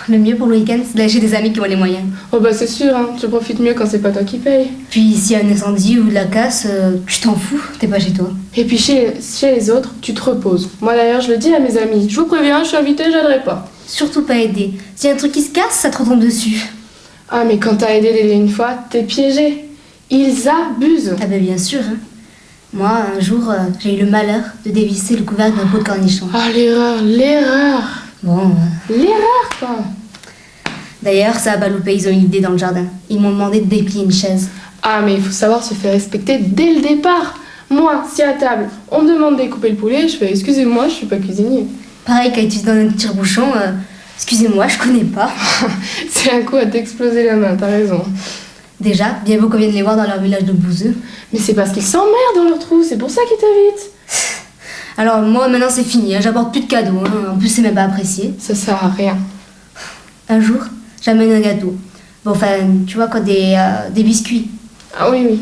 Le mieux pour le week-end, c'est d'aller chez des amis qui ont les moyens. Oh bah c'est sûr, hein, tu profites mieux quand c'est pas toi qui paye. Puis s'il y a un incendie ou de la casse, tu t'en fous, t'es pas chez toi. Et puis chez les autres, tu te reposes. Moi d'ailleurs, je le dis à mes amis, je vous préviens, je suis invitée, j'aiderai pas. Surtout pas aider. S'il y a un truc qui se casse, ça te retombe dessus. Ah mais quand t'as aidé Dédé une fois, t'es piégé. Ils abusent. Ah ben bien sûr, hein. Moi, un jour, j'ai eu le malheur de dévisser le couvercle d'un pot de cornichon. Ah l'erreur. Bon, L'erreur quoi. D'ailleurs, ça a pas loupé, ils ont eu une idée dans le jardin. Ils m'ont demandé de déplier une chaise. Ah mais il faut savoir se faire respecter dès le départ. Moi, si à table, on me demande de découper le poulet, je fais excusez-moi, je suis pas cuisinier. Pareil, quand tu te donnes un tire-bouchon, excusez-moi, je connais pas. C'est un coup à t'exploser la main, t'as raison. Déjà, bien beau qu'on vienne les voir dans leur village de bouseux. Mais c'est parce qu'ils s'emmerdent dans leur trou, c'est pour ça qu'ils t'invitent. Alors moi, maintenant c'est fini, hein, j'apporte plus de cadeaux, hein. En plus c'est même pas apprécié. Ça sert à rien. Un jour, j'amène un gâteau. Bon, enfin, tu vois quoi, des biscuits. Ah oui, oui.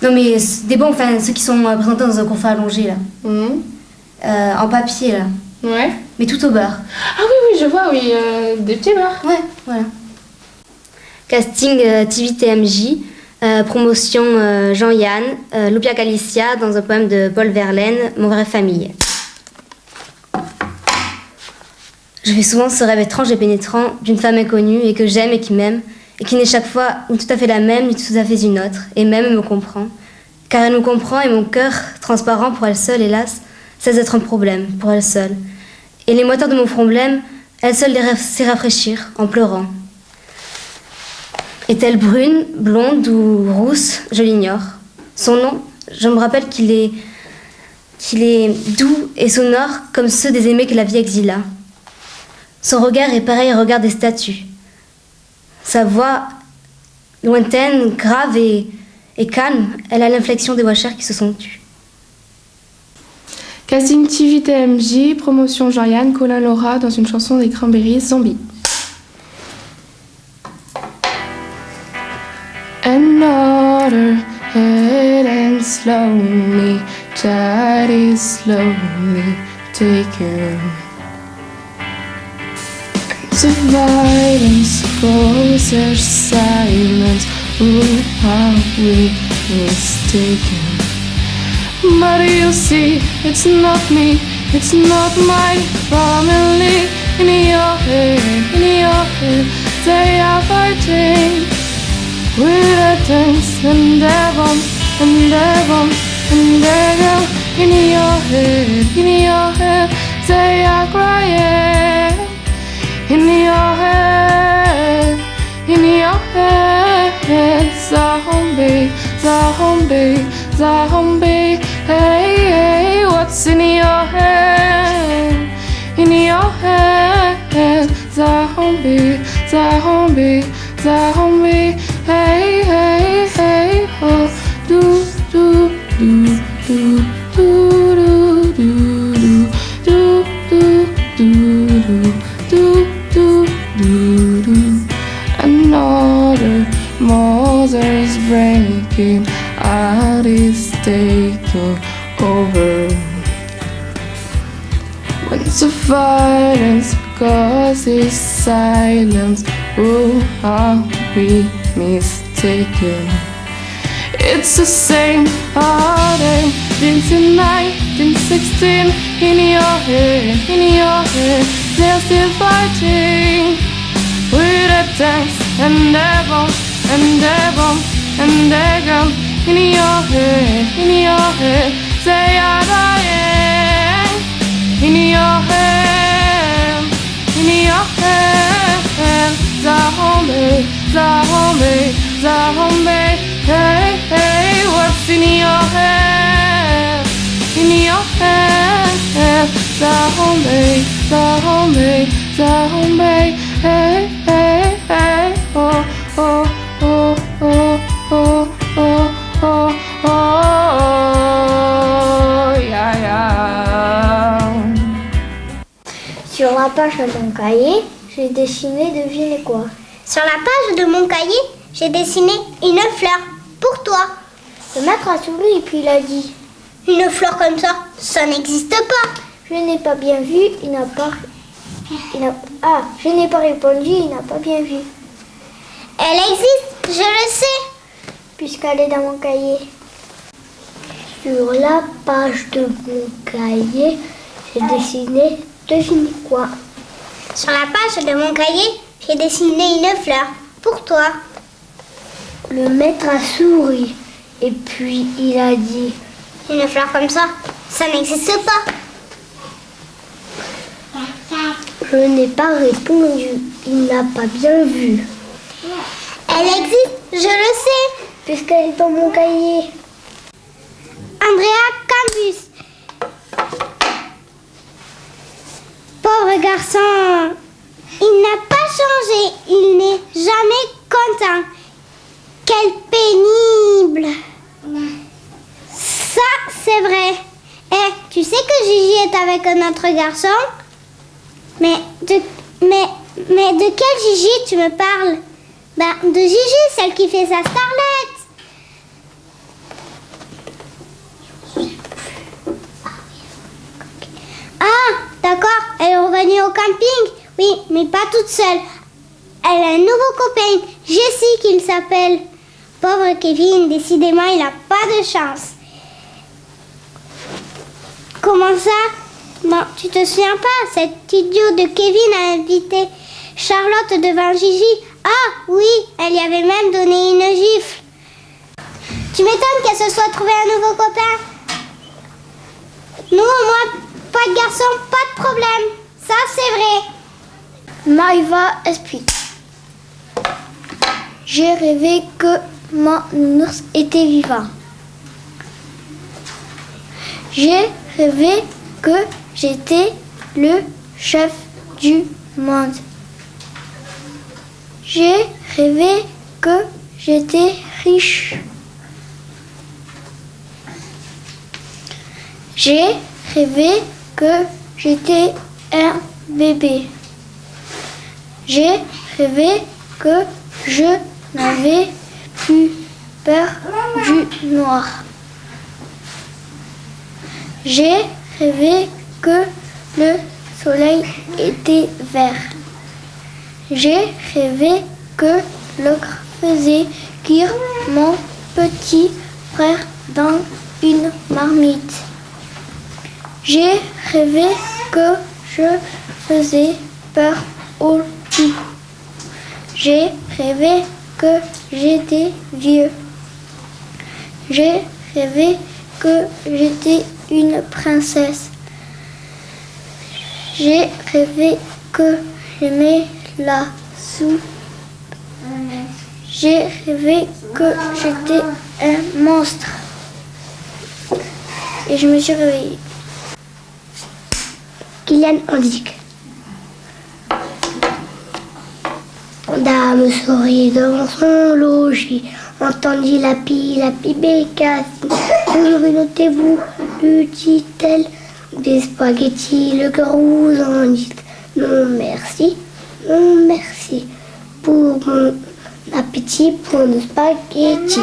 Non mais des bons, enfin, ceux qui sont présentés dans un confort allongé, là. Mhm. En papier, là. Ouais. Mais tout au beurre. Ah oui, oui, je vois, oui, des petits beurres. Ouais, voilà. Casting TV TMJ, promotion Jean-Yann, Lupia Calicia dans un poème de Paul Verlaine, Mon vraie famille. Je fais souvent ce rêve étrange et pénétrant d'une femme inconnue et que j'aime et qui m'aime, et qui n'est chaque fois ni tout à fait la même, ni tout à fait une autre, et même me comprend. Car elle me comprend et mon cœur, transparent pour elle seule, hélas, cesse d'être un problème pour elle seule. Et les moteurs de mon problème, elle seule sait rafraîchir en pleurant. Est-elle brune, blonde ou rousse? Je l'ignore. Son nom, je me rappelle qu'il est doux et sonore comme ceux des aimés que la vie exila. Son regard est pareil au regard des statues. Sa voix, lointaine, grave et calme, elle a l'inflexion des voix chères qui se sont tues. Casting TV TMJ, promotion Jean-Yann, Colin Laura dans une chanson des Cranberries, Zombie. Another head and slowly, that is slowly taken. The violence causes silence, oh how we mistaken. But you see, it's not me, it's not my family. In your head, they are fighting with their tanks and their bombs and their bombs and their guns. In your head, they are crying. In your head, zombie, zombie, zombie. Hey, hey, what's in your head? In your head, zombie, zombie, zombie. Hey, hey, hey, oh, do, do, do, do, do, do, do, do, do, do. Another mother's breaking out is taking over. When the violence causes silence, oh how we mistaken. It's the same heartache since 1916. In your head, they're still fighting with their tanks and their bombs and their bombs and their guns. In your head, they are dying. In your head, zombie, zombie, zombie. Hey, hey, what's in your head? In your head, zombie, zombie, zombie. Hey, hey, hey, oh, oh, oh, oh, oh, oh, oh, oh, yeah, yeah. Sur la page de mon cahier, j'ai dessiné, devinez quoi? Sur la page de mon cahier, j'ai dessiné une fleur pour toi. Le maître a souri et puis il a dit: Une fleur comme ça n'existe pas. Je n'ai pas bien vu, il n'a pas Ah, je n'ai pas répondu, il n'a pas bien vu. Elle existe, je le sais. Puisqu'elle est dans mon cahier. Sur la page de mon cahier, j'ai dessiné, devinez quoi? Sur la page de mon cahier, j'ai dessiné une fleur. Pour toi. Le maître a souri et puis il a dit Une fleur comme ça n'existe pas. je n'ai pas répondu, il n'a pas bien vu. Elle existe, je le sais. Puisqu'elle est dans mon cahier. Andrea Cambus. Pauvre garçon, il n'a pas changé, il n'est jamais content. Quel pénible. Ça, c'est vrai. Eh, tu sais que Gigi est avec un autre garçon? Mais de quel Gigi tu me parles? Ben, de Gigi, celle qui fait sa starlette. Ah, d'accord, elle est revenue au camping. Oui, mais pas toute seule. Elle a un nouveau copain, Jessie qu'il s'appelle. Pauvre Kevin, décidément, il n'a pas de chance. Comment ça? Bon, tu te souviens pas, cet idiot de Kevin a invité Charlotte devant Gigi. Ah, oui, elle y avait même donné une gifle. Tu m'étonnes qu'elle se soit trouvée un nouveau copain. Nous, au moins, pas de garçon, pas de problème. Ça, c'est vrai. Maïva explique. J'ai rêvé que mon ours était vivant. J'ai rêvé que j'étais le chef du monde. J'ai rêvé que j'étais riche. J'ai rêvé que j'étais un bébé. J'ai rêvé que je n'avais plus peur du noir. J'ai rêvé que le soleil était vert. J'ai rêvé que l'ogre faisait cuire mon petit frère dans une marmite. J'ai rêvé que je faisais peur aux loups. J'ai rêvé que j'étais vieux. J'ai rêvé que j'étais une princesse. J'ai rêvé que j'aimais la soupe. J'ai rêvé que j'étais un monstre. Et je me suis réveillée. Kylian indique. Dame sourit dans son logis, entendit la pie bécasse. Notez-vous, lui dit-elle, des spaghettis, le gros en dit. Non merci, pour mon appétit pour nos spaghettis.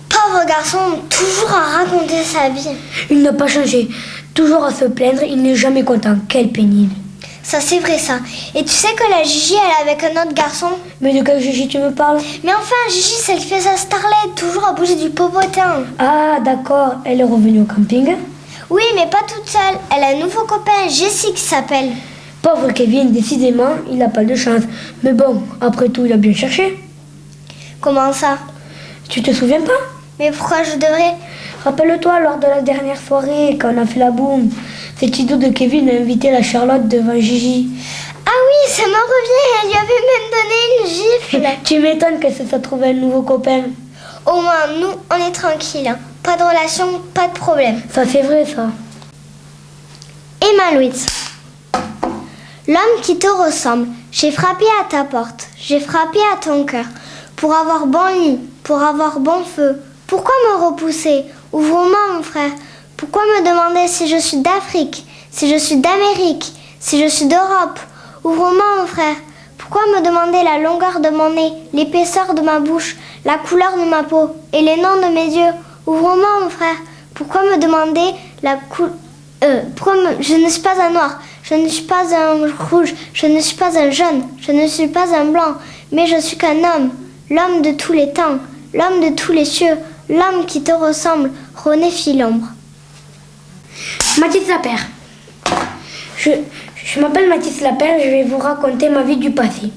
Pauvre garçon, toujours à raconter sa vie. Il n'a pas changé. Toujours à se plaindre, il n'est jamais content. Quel pénible. Ça, c'est vrai, ça. Et tu sais que la Gigi, elle est avec un autre garçon? Mais de quel Gigi tu me parles? Mais enfin, Gigi, celle qui fait sa starlette, toujours à bouger du popotin. Ah, d'accord. Elle est revenue au camping. Oui, mais pas toute seule. Elle a un nouveau copain, Jessie, qui s'appelle. Pauvre Kevin, décidément, il n'a pas de chance. Mais bon, après tout, il a bien cherché. Comment ça? Tu te souviens pas? Mais pourquoi je devrais? Rappelle-toi, lors de la dernière soirée, quand on a fait la boum, cet idiot de Kevin a invité la Charlotte devant Gigi. Ah oui, ça me revient. Elle lui avait même donné une gifle. Tu m'étonnes qu'elle se soit trouvée un nouveau copain. Au moins, nous, on est tranquille. Hein. Pas de relation, pas de problème. Ça, c'est vrai, ça. Emma Louise. L'homme qui te ressemble. J'ai frappé à ta porte. J'ai frappé à ton cœur. Pour avoir bon lit, pour avoir bon feu. Pourquoi me repousser? Ouvre-moi, mon frère. Pourquoi me demander si je suis d'Afrique, si je suis d'Amérique, si je suis d'Europe? Ouvre-moi, mon frère. Pourquoi me demander la longueur de mon nez, l'épaisseur de ma bouche, la couleur de ma peau et les noms de mes yeux? Ouvre-moi, mon frère. Pourquoi me demander Je ne suis pas un noir, je ne suis pas un rouge, je ne suis pas un jaune, je ne suis pas un blanc, mais je suis qu'un homme, l'homme de tous les temps, l'homme de tous les cieux, l'homme qui te ressemble, René Philombre. Mathis Lapère. Je m'appelle Mathis Lapère et je vais vous raconter ma vie du passé.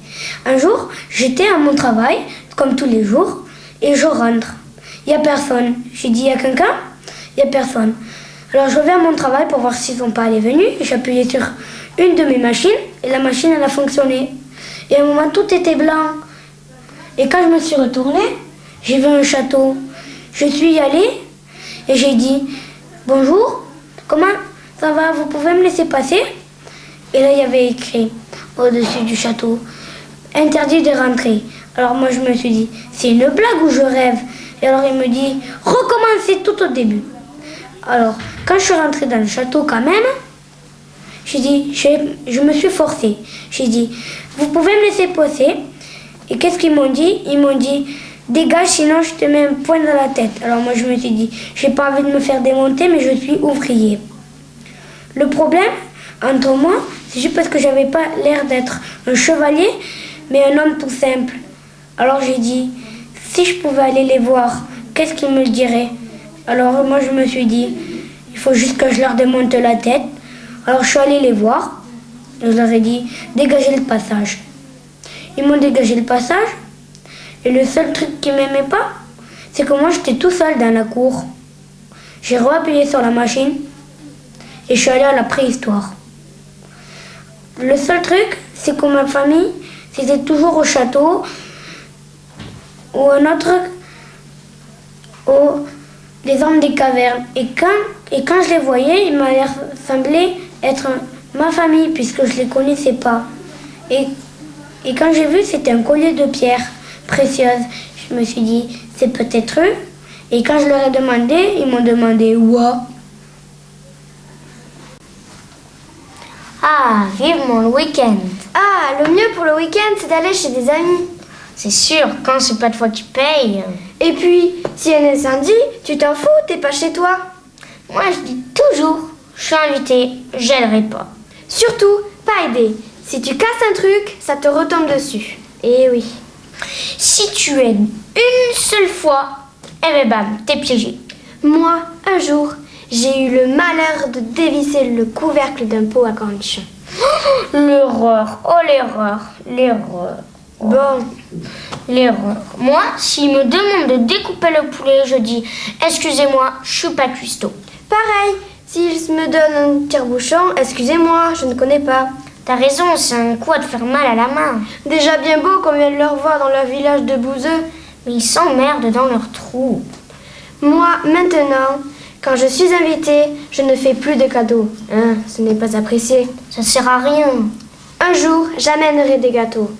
Un jour, j'étais à mon travail, comme tous les jours, et je rentre. Il n'y a personne. J'ai dit, il y a quelqu'un? Il n'y a personne. Alors je vais à mon travail pour voir s'ils sont pas allés venus. J'ai appuyé sur une de mes machines et la machine elle a fonctionné. Et à un moment tout était blanc. Et quand je me suis retournée, j'ai vu un château. Je suis allée et j'ai dit bonjour, comment ça va, vous pouvez me laisser passer? Et là il y avait écrit au-dessus du château interdit de rentrer. Alors moi je me suis dit c'est une blague ou je rêve? Et alors il me dit recommencez tout au début. Alors, quand je suis rentrée dans le château quand même, j'ai dit, je me suis forcée. J'ai dit, vous pouvez me laisser passer. Et qu'est-ce qu'ils m'ont dit? Ils m'ont dit, dégage, sinon je te mets un poing dans la tête. Alors moi je me suis dit, j'ai pas envie de me faire démonter, mais je suis ouvrier. Le problème entre moi, c'est juste parce que j'avais pas l'air d'être un chevalier, mais un homme tout simple. Alors j'ai dit, si je pouvais aller les voir, qu'est-ce qu'ils me diraient? Alors moi je me suis dit, il faut juste que je leur démonte la tête. Alors je suis allée les voir, je leur ai dit, dégagez le passage. Ils m'ont dégagé le passage, et le seul truc qu'ils m'aimaient pas, c'est que moi j'étais tout seul dans la cour. J'ai re-appuyé sur la machine, et je suis allée à la préhistoire. Le seul truc, c'est que ma famille, c'était toujours au château, ou un autre truc, les hommes des cavernes. Et quand je les voyais, ils m'avaient semblé être ma famille, puisque je les connaissais pas. Et quand j'ai vu, c'était un collier de pierres précieuses. Je me suis dit, c'est peut-être eux. Et quand je leur ai demandé, ils m'ont demandé, ouah. Ah, vivement le week-end. Ah, le mieux pour le week-end, c'est d'aller chez des amis. C'est sûr, quand c'est pas toi qui paye. Et puis, s'il y a un incendie, tu t'en fous, t'es pas chez toi. Moi, je dis toujours, je suis invitée, j'aiderai pas. Surtout, pas aider. Si tu casses un truc, ça te retombe dessus. Eh oui. Si tu aides une seule fois, eh ben bam, t'es piégé. Moi, un jour, j'ai eu le malheur de dévisser le couvercle d'un pot à cornichons. L'erreur, oh l'erreur. Bon, l'erreur. Moi, s'il me demande de découper le poulet, je dis excusez-moi, je suis pas cuistot. Pareil, s'il me donne un tire-bouchon, excusez-moi, je ne connais pas. T'as raison, c'est un coup à te faire mal à la main. Déjà bien beau qu'on vienne le revoir dans leur village de Bouzeux. Mais ils s'emmerdent dans leur trou. Moi, maintenant, quand je suis invitée, je ne fais plus de cadeaux. Hein, ce n'est pas apprécié. Ça sert à rien. Un jour, j'amènerai des gâteaux.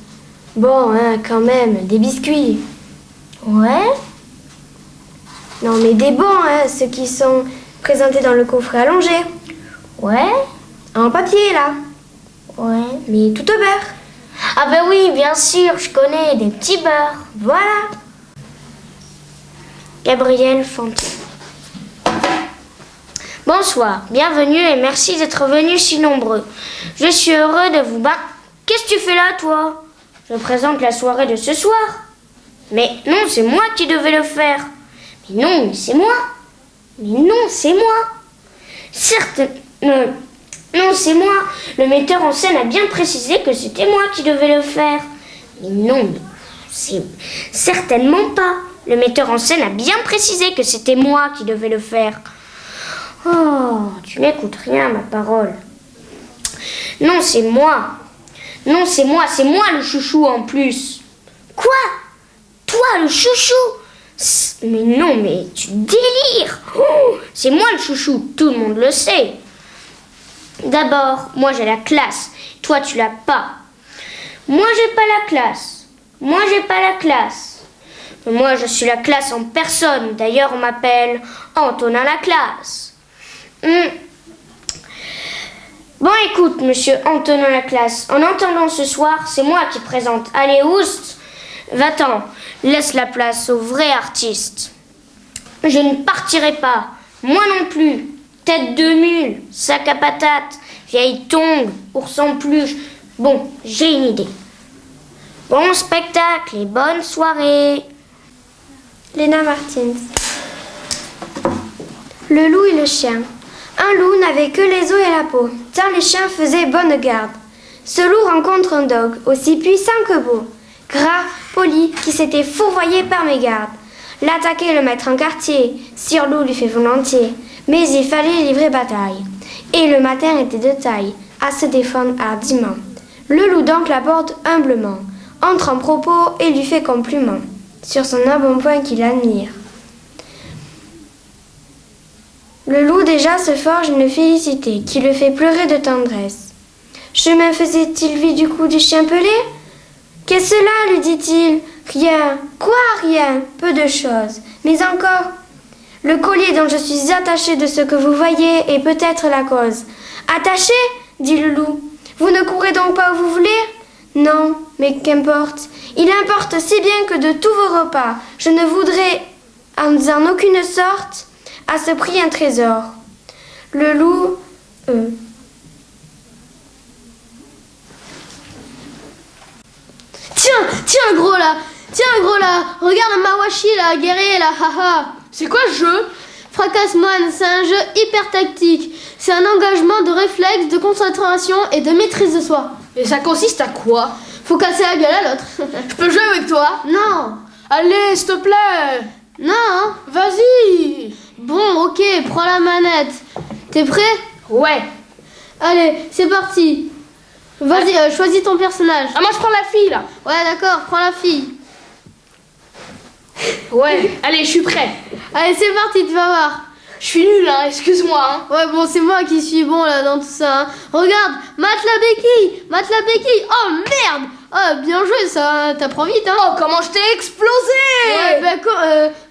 Bon, hein, quand même, des biscuits. Ouais. Non, mais des bons, hein, ceux qui sont présentés dans le coffret allongé. Ouais. En papier, là. Ouais. Mais tout au beurre. Ah ben oui, bien sûr, je connais des petits beurres. Voilà. Gabriel Fantin. Bonsoir, bienvenue et merci d'être venus si nombreux. Je suis heureux de vous Qu'est-ce que tu fais là, toi? Je présente la soirée de ce soir. Mais non, c'est moi qui devais le faire. Mais non, c'est moi. Mais non, c'est moi. Certes, non, c'est moi. Le metteur en scène a bien précisé que c'était moi qui devais le faire. Mais non, c'est certainement pas. Le metteur en scène a bien précisé que c'était moi qui devais le faire. Oh, tu n'écoutes rien, ma parole. Non, c'est moi. Non, c'est moi le chouchou en plus. Quoi? Toi, le chouchou? Mais non, mais tu délires. Oh, c'est moi le chouchou, tout le monde le sait. D'abord, moi j'ai la classe, toi tu l'as pas. Moi j'ai pas la classe. Moi j'ai pas la classe. Moi je suis la classe en personne. D'ailleurs on m'appelle Antonin la classe. Bon écoute monsieur Antonin la classe, en entendant ce soir, c'est moi qui présente. Allez oust, va-t'en, laisse la place aux vrais artistes. Je ne partirai pas, moi non plus. tête de mule, sac à patates, vieille tongue, ours en peluche. Bon, j'ai une idée. Bon spectacle et bonne soirée. Léna Martins. Le loup et le chien. Un loup n'avait que les os et la peau, tant les chiens faisaient bonne garde. Ce loup rencontre un dogue, aussi puissant que beau, gras, poli, qui s'était fourvoyé par mégarde. L'attaquer et le mettre en quartier, Sir Loup lui fait volontiers, mais il fallait livrer bataille. Et le matin était de taille, à se défendre hardiment. Le loup donc l'aborde humblement, entre en propos et lui fait compliment, sur son embonpoint qu'il admire. Le loup déjà se forge une félicité qui le fait pleurer de tendresse. Chemin faisait-il vie du coup du chien pelé? Qu'est-ce cela, lui dit-il? Rien. Quoi, rien? Peu de choses. Mais encore, le collier dont je suis attaché de ce que vous voyez est peut-être la cause. Attaché? Dit le loup. Vous ne courez donc pas où vous voulez? Non, mais qu'importe. Il importe si bien que de tous vos repas, je ne voudrais en aucune sorte à ce prix un trésor. Le loup... Tiens gros là, regarde ma washi là, guerrier là, haha. C'est quoi ce jeu? Fracasse-moine, c'est un jeu hyper tactique. C'est un engagement de réflexe, de concentration et de maîtrise de soi. Et ça consiste à quoi? Faut casser la gueule à l'autre. Je peux jouer avec toi? Non. Allez, s'il te plaît. Non. Vas-y. Bon, ok, prends la manette. T'es prêt? Ouais. Allez, c'est parti. Vas-y, choisis ton personnage. Ah, moi je prends la fille là. Ouais, d'accord, prends la fille. Ouais, allez, je suis prêt. Allez, c'est parti, tu vas voir. Je suis nul, hein, excuse-moi. Hein. Ouais, bon, c'est moi qui suis bon là dans tout ça. Hein. Regarde, mate la béquille. Oh merde. Oh, bien joué, ça, t'apprends vite, hein. Oh, comment je t'ai explosé. Ouais, bah,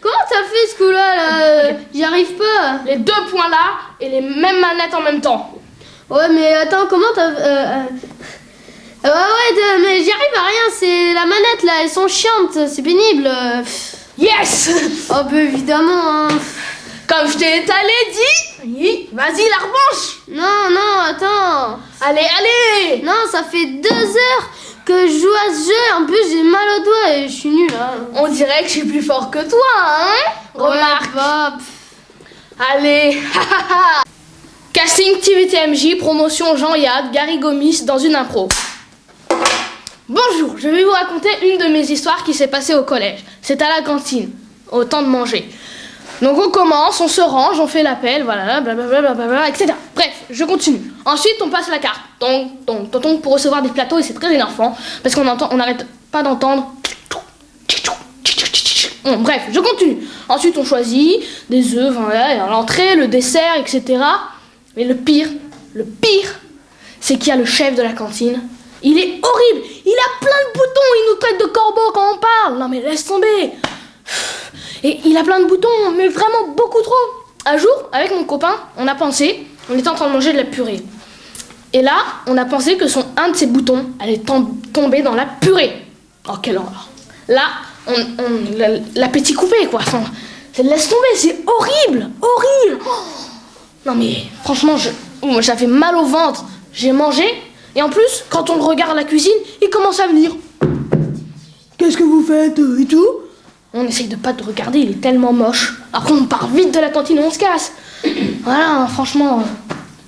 comment t'as fait ce coup-là, là, J'y arrive pas. Les 2 points là et les mêmes manettes en même temps. Ouais, mais attends, comment t'as... ouais, mais j'y arrive à rien, c'est la manette, là, elles sont chiantes, c'est pénible. Yes. Oh, bah, évidemment, hein. Comme je t'ai dit, vas-y, la revanche. Non, attends. Allez. Non, ça fait 2 heures que je joue à ce jeu, en plus j'ai mal au doigt et je suis nulle, hein. On dirait que je suis plus fort que toi, hein. Remarque. Ouais, bah, allez. Casting TVTMJ, promotion Jean-Yad, Gary Gomis dans une impro. Bonjour, je vais vous raconter une de mes histoires qui s'est passée au collège. C'est à la cantine, au temps de manger. Donc on commence, on se range, on fait l'appel, voilà, blablabla, etc. Bref, je continue. Ensuite, on passe la carte, donc, pour recevoir des plateaux, et c'est très énervant, parce qu'on n'arrête pas d'entendre. Bon, bref, je continue. Ensuite, on choisit des œufs, voilà, l'entrée, le dessert, etc. Mais le pire, c'est qu'il y a le chef de la cantine. Il est horrible, il a plein de boutons, il nous traite de corbeaux quand on parle. Non mais laisse tomber. Et il a plein de boutons, mais vraiment beaucoup trop. Un jour, avec mon copain, on était en train de manger de la purée. Et là, on a pensé que un de ses boutons allait tomber dans la purée. Oh, quelle horreur. Là, l'appétit coupé, quoi. Enfin, laisse tomber, c'est horrible. Oh. Non mais, franchement, j'avais mal au ventre. J'ai mangé, et en plus, quand on le regarde à la cuisine, il commence à venir. Qu'est-ce que vous faites et tout? On essaye de pas te regarder, il est tellement moche. Après, on part vite de la cantine et on se casse. Voilà, franchement,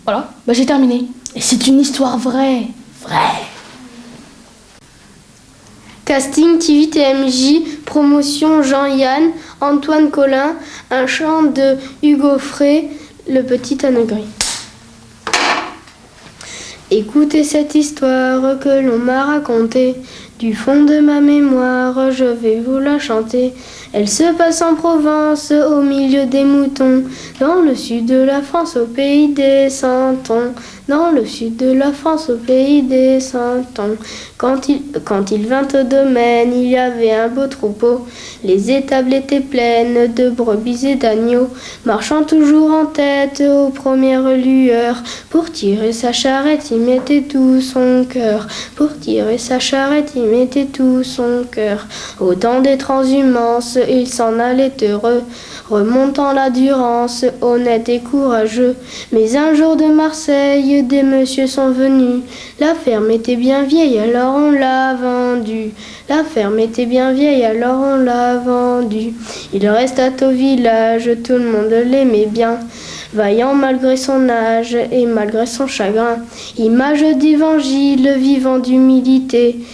voilà, bah j'ai terminé. Et c'est une histoire vraie. Casting TVTMJ, promotion Jean-Yann, Antoine Collin, un chant de Hugo Frey, le petit âne gris. Écoutez cette histoire que l'on m'a racontée. Du fond de ma mémoire, je vais vous la chanter. Elle se passe en Provence, au milieu des moutons, dans le sud de la France, au pays des Santons. Dans le sud de la France, au pays des Santons. Quand il vint au domaine, il y avait un beau troupeau. Les étables étaient pleines de brebis et d'agneaux, marchant toujours en tête aux premières lueurs. Pour tirer sa charrette, il mettait tout son cœur. Pour tirer sa charrette, il mettait tout son cœur. Au temps des transhumances, il s'en allait heureux, remontant la Durance, honnête et courageux. Mais un jour de Marseille, des messieurs sont venus. La ferme était bien vieille, alors on l'a vendue. La ferme était bien vieille, alors on l'a vendue. Il resta au village, tout le monde l'aimait bien. Vaillant malgré son âge et malgré son chagrin, image d'évangile vivant d'humilité.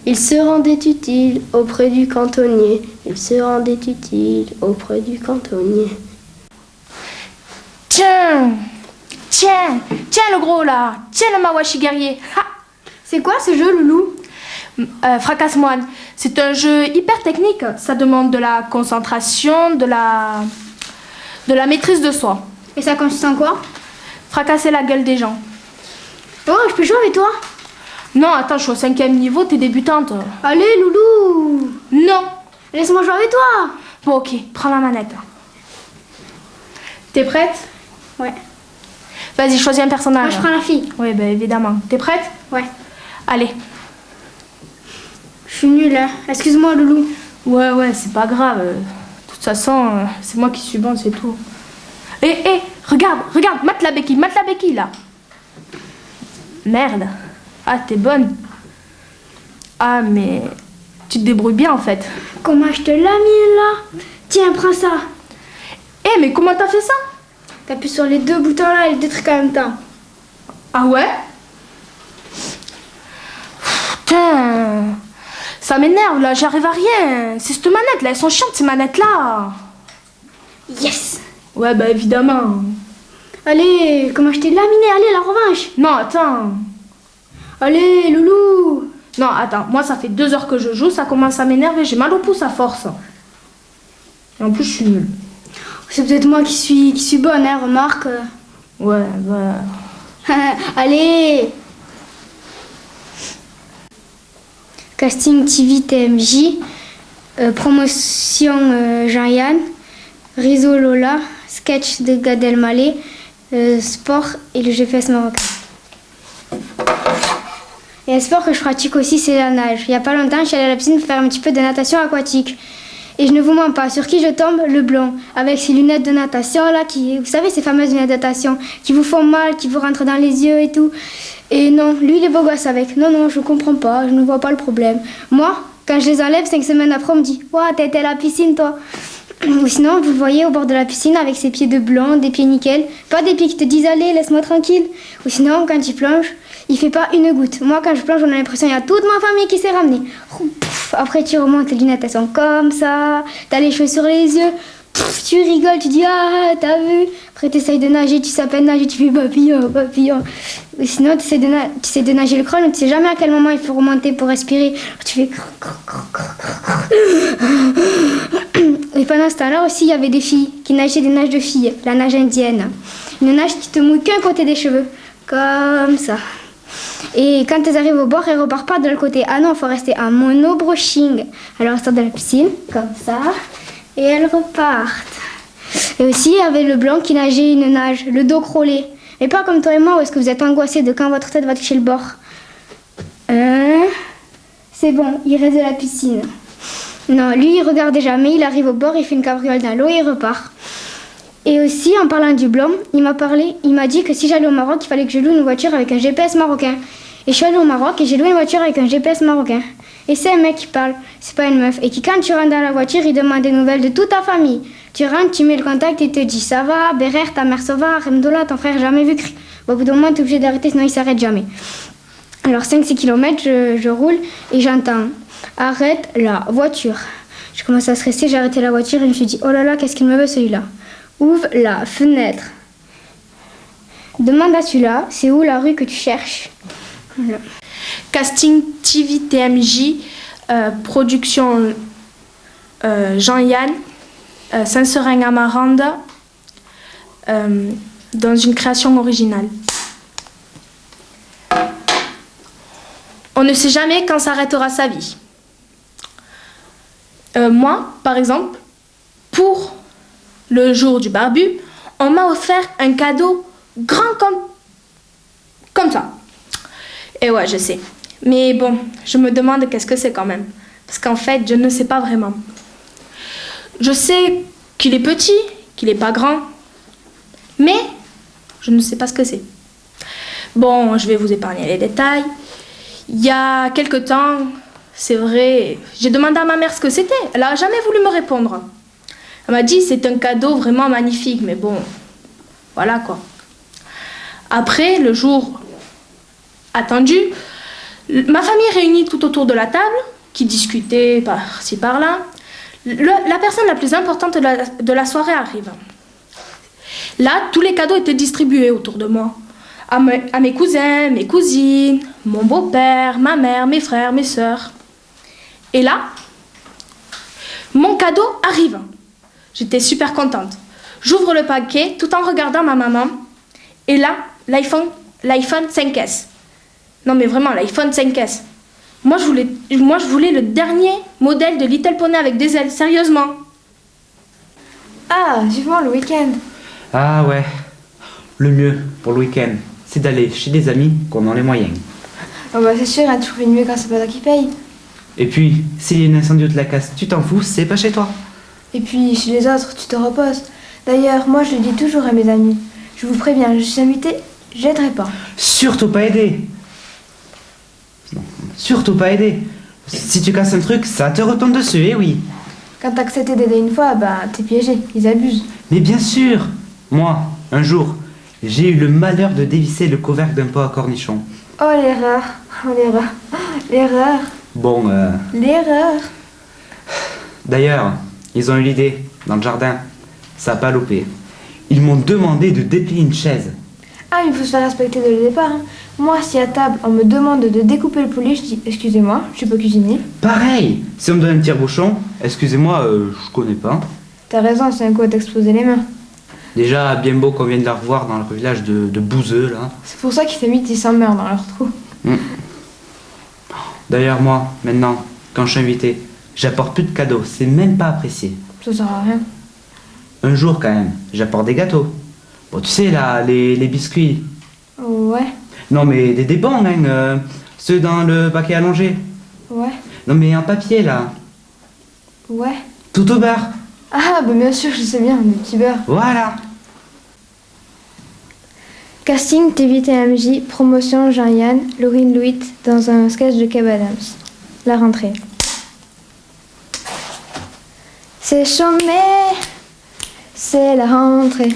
Il se rendait utile auprès du cantonnier. Il se rendait utile auprès du cantonnier. Tiens, le gros là, tiens le mawashi guerrier. Ha. C'est quoi ce jeu, Loulou? Fracasse-moine, c'est un jeu hyper technique. Ça demande de la concentration, de la maîtrise de soi. Et ça consiste en quoi? Fracasser la gueule des gens. Oh, je peux jouer avec toi? Non, attends, je suis au 5e niveau, t'es débutante. Allez, Loulou! Non. Laisse-moi jouer avec toi! Bon, ok, prends la manette. T'es prête? Ouais. Vas-y, choisis un personnage. Moi, je prends la fille. Oui, bah évidemment. T'es prête? Ouais. Allez. Je suis nulle, hein. Excuse-moi, Loulou. Ouais, c'est pas grave. De toute façon, c'est moi qui suis bonne, c'est tout. Regarde, mate la béquille, là. Merde. Ah, t'es bonne. Ah, mais tu te débrouilles bien, en fait. Comment je te l'ai mis, là? Tiens, prends ça. Mais comment t'as fait ça? T'appuies sur les deux boutons, là, et les deux trucs en même temps. Ah ouais? Putain. Ça m'énerve, là, j'arrive à rien. C'est cette manette, là, elles sont chiantes, ces manettes-là. Yes! Ouais, bah évidemment. Allez, comment je t'ai laminé? Allez, la revanche! Non, attends. Allez, Loulou! Non, attends, moi ça fait 2 heures que je joue, ça commence à m'énerver, j'ai mal au pouce à force. Et en plus, je suis nulle. C'est peut-être moi qui suis bonne, hein, remarque. Ouais, bah... Allez! Casting TV TMJ, promotion Jean-Yann, Rizzo Lola, sketch de Gad Elmaleh, sport et le GPS marocain. Et un sport que je pratique aussi, c'est la nage. Il n'y a pas longtemps, je suis allée à la piscine pour faire un petit peu de natation aquatique. Et je ne vous mens pas, sur qui je tombe? Le blond, avec ses lunettes de natation, là, vous savez, ces fameuses lunettes de natation, qui vous font mal, qui vous rentrent dans les yeux et tout. Et non, lui, il est beau gosse avec. Non, je comprends pas, je ne vois pas le problème. Moi, quand je les enlève, 5 semaines après, on me dit « Ouah, t'as été à la piscine, toi !» Ou sinon, vous le voyez au bord de la piscine avec ses pieds de blanc, des pieds nickel. Pas des pieds qui te disent « Allez, laisse-moi tranquille !» Ou sinon, quand il plonge, il fait pas une goutte. Moi, quand je plonge, on a l'impression qu'il y a toute ma famille qui s'est ramenée. Après, tu remontes, les lunettes, elles sont comme ça. T'as les cheveux sur les yeux. Tu rigoles, tu dis « Ah, t'as vu ?» Après, t'essayes de nager, tu sais à peine nager, tu fais papillon. Ou sinon, tu sais de nager le crawl, mais tu sais jamais à quel moment il faut remonter pour respirer. Alors, tu fais... Et pendant ce temps-là aussi, il y avait des filles qui nageaient des nages de filles, la nage indienne. Une nage qui te mouille qu'un côté des cheveux, comme ça. Et quand elles arrivent au bord, elles repartent pas de l'autre côté. Ah non, il faut rester en mono-brushing. Alors elles sortent de la piscine, comme ça, et elles repartent. Et aussi, il y avait le blanc qui nageait une nage, le dos crawlé. Mais pas comme toi et moi, où est-ce que vous êtes angoissés de quand votre tête va toucher le bord. C'est bon, il reste de la piscine. Non, lui, il regardait jamais, il arrive au bord, il fait une cabriole dans l'eau et il repart. Et aussi, en parlant du blanc, il m'a dit que si j'allais au Maroc, il fallait que je loue une voiture avec un GPS marocain. Et je suis allée au Maroc et j'ai loué une voiture avec un GPS marocain. Et c'est un mec qui parle, c'est pas une meuf. Et qui, quand tu rentres dans la voiture, il demande des nouvelles de toute ta famille. Tu rentres, tu mets le contact et il te dit « Ça va, Berer, ta mère ça va, Remdola, ton frère jamais vu cri. » Bon, au bout d'un moment, tu es obligé d'arrêter, sinon il s'arrête jamais. Alors 5-6 km, je roule et j'entends « Arrête la voiture ». Je commence à stresser, j'ai arrêté la voiture et je me suis dit « Oh là là, qu'est-ce qu'il me veut celui-là ?» Ouvre la fenêtre. Demande à celui-là, c'est où la rue que tu cherches? Voilà. Casting TV TMJ, production Jean-Yann, Saint-Seurin-Amarande, dans une création originale. On ne sait jamais quand s'arrêtera sa vie. Moi, par exemple, pour le jour du barbu, on m'a offert un cadeau grand comme ça. Et ouais, je sais. Mais bon, je me demande qu'est-ce que c'est quand même. Parce qu'en fait, je ne sais pas vraiment. Je sais qu'il est petit, qu'il n'est pas grand, mais je ne sais pas ce que c'est. Bon, je vais vous épargner les détails. Il y a quelque temps, c'est vrai, j'ai demandé à ma mère ce que c'était. Elle n'a jamais voulu me répondre. Elle m'a dit c'est un cadeau vraiment magnifique, mais bon, voilà quoi. Après, le jour attendu, ma famille réunie tout autour de la table, qui discutait par-ci par-là, la personne la plus importante de la soirée arrive. Là, tous les cadeaux étaient distribués autour de moi. À mes cousins, mes cousines, mon beau-père, ma mère, mes frères, mes sœurs. Et là, mon cadeau arrive. J'étais super contente. J'ouvre le paquet tout en regardant ma maman. Et là, l'iPhone 5S. Non mais vraiment, l'iPhone 5S. Moi, je voulais le dernier modèle de Little Pony avec des ailes, sérieusement. Ah, vivement le week-end. Ah ouais, le mieux pour le week-end, c'est d'aller chez des amis qui en ont les moyens. Oh bah c'est sûr, hein, tu trouves une mieux quand c'est pas toi qui paye. Et puis, s'il y a une incendie ou de la casse, tu t'en fous, c'est pas chez toi. Et puis, chez les autres, tu te reposes. D'ailleurs, moi je le dis toujours à mes amis. Je vous préviens, je suis invitée, j'aiderai pas. Surtout pas aider. Non, surtout pas aider. Si tu casses un truc, ça te retombe dessus, eh oui. Quand t'as accepté d'aider une fois, bah t'es piégé, ils abusent. Mais bien sûr. Moi, un jour, j'ai eu le malheur de dévisser le couvercle d'un pot à cornichons. Oh l'erreur, oh l'erreur, l'erreur, Bon, l'erreur. d'ailleurs, ils ont eu l'idée, dans le jardin. Ça a pas loupé. Ils m'ont demandé de déplier une chaise. Ah, il faut se faire respecter dès le départ. Hein. Moi, si à table, on me demande de découper le poulet, je dis excusez-moi, je suis pas cuisinier. Pareil, si on me donne un tire-bouchon, excusez-moi, je connais pas. T'as raison, c'est un coup à t'exploser les mains. Déjà, bien beau qu'on vienne la revoir dans le village de Bouzeux, là. C'est pour ça qu'ils t'imitent, ils s'emmerdent dans leur trou. D'ailleurs, moi, maintenant, quand je suis invité, j'apporte plus de cadeaux, c'est même pas apprécié. Ça sert à rien. Un jour, quand même, j'apporte des gâteaux. Bon, tu sais, là, les biscuits. Ouais, Non, mais des bangs, hein, ceux dans le paquet allongé. ouais, Non, mais en papier, là, ouais. tout au beurre. Ah, bah bien sûr, je sais bien, des petits beurres. Voilà. Casting TVTMJ, promotion Jean-Yann, Laurine Louit dans un sketch de Kev Adams. La rentrée. C'est chômé, c'est la rentrée.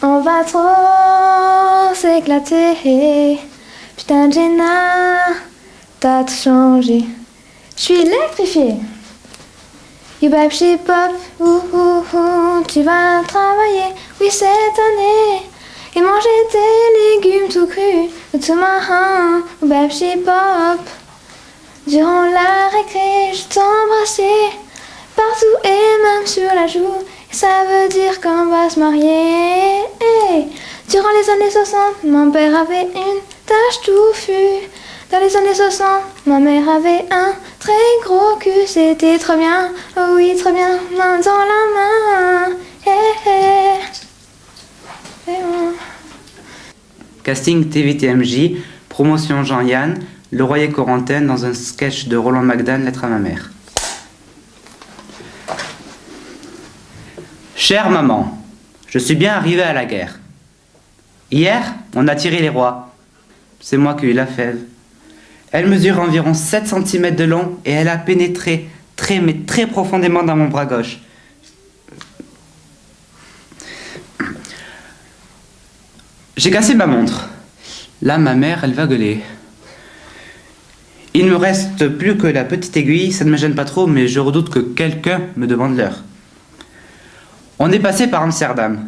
On va trop s'éclater. Putain de Jenna, t'as tout changé. Je suis électrifiée. Yubab chez Pop, tu vas travailler, oui cette année. Et manger des légumes tout crus, tout marin, Yubab chez Pop. Durant la récré, je t'embrassais, partout et même sur la joue. Et ça veut dire qu'on va se marier. Hey. Durant les années 60, mon père avait une tache touffue. Dans les années 60, ma mère avait un très gros cul. C'était trop bien, oh oui, trop bien, main dans la main. Hey, hey. Et moi. Casting TVTMJ, promotion Jean-Yann, Le Royer Corentin dans un sketch de Roland McDan, Lettre à ma mère. Chère maman, je suis bien arrivé à la guerre. Hier, on a tiré les rois. C'est moi qui ai eu la fève. Elle mesure environ 7 cm de long et elle a pénétré très profondément dans mon bras gauche. J'ai cassé ma montre. Là, ma mère, elle va gueuler. Il ne me reste plus que la petite aiguille, ça ne me gêne pas trop, mais je redoute que quelqu'un me demande l'heure. On est passé par Amsterdam.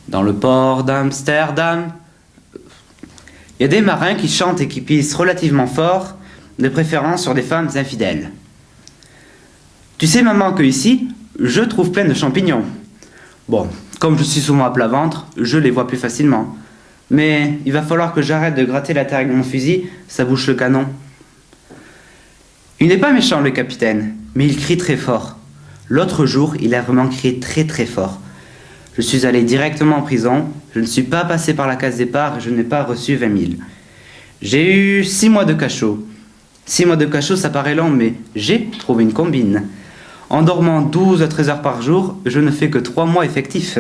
Dans le port d'Amsterdam, il y a des marins qui chantent et qui pissent relativement fort, de préférence sur des femmes infidèles. Tu sais, maman, que ici, je trouve plein de champignons. Bon, comme je suis souvent à plat ventre, je les vois plus facilement. Mais il va falloir que j'arrête de gratter la terre avec mon fusil, ça bouche le canon. Il n'est pas méchant, le capitaine, mais il crie très fort. L'autre jour, il a vraiment crié très fort. Je suis allé directement en prison, je ne suis pas passé par la case départ et je n'ai pas reçu 20 000. J'ai eu 6 mois de cachot. 6 mois de cachot, ça paraît lent, mais j'ai trouvé une combine. En dormant 12 à 13 heures par jour, je ne fais que 3 mois effectifs.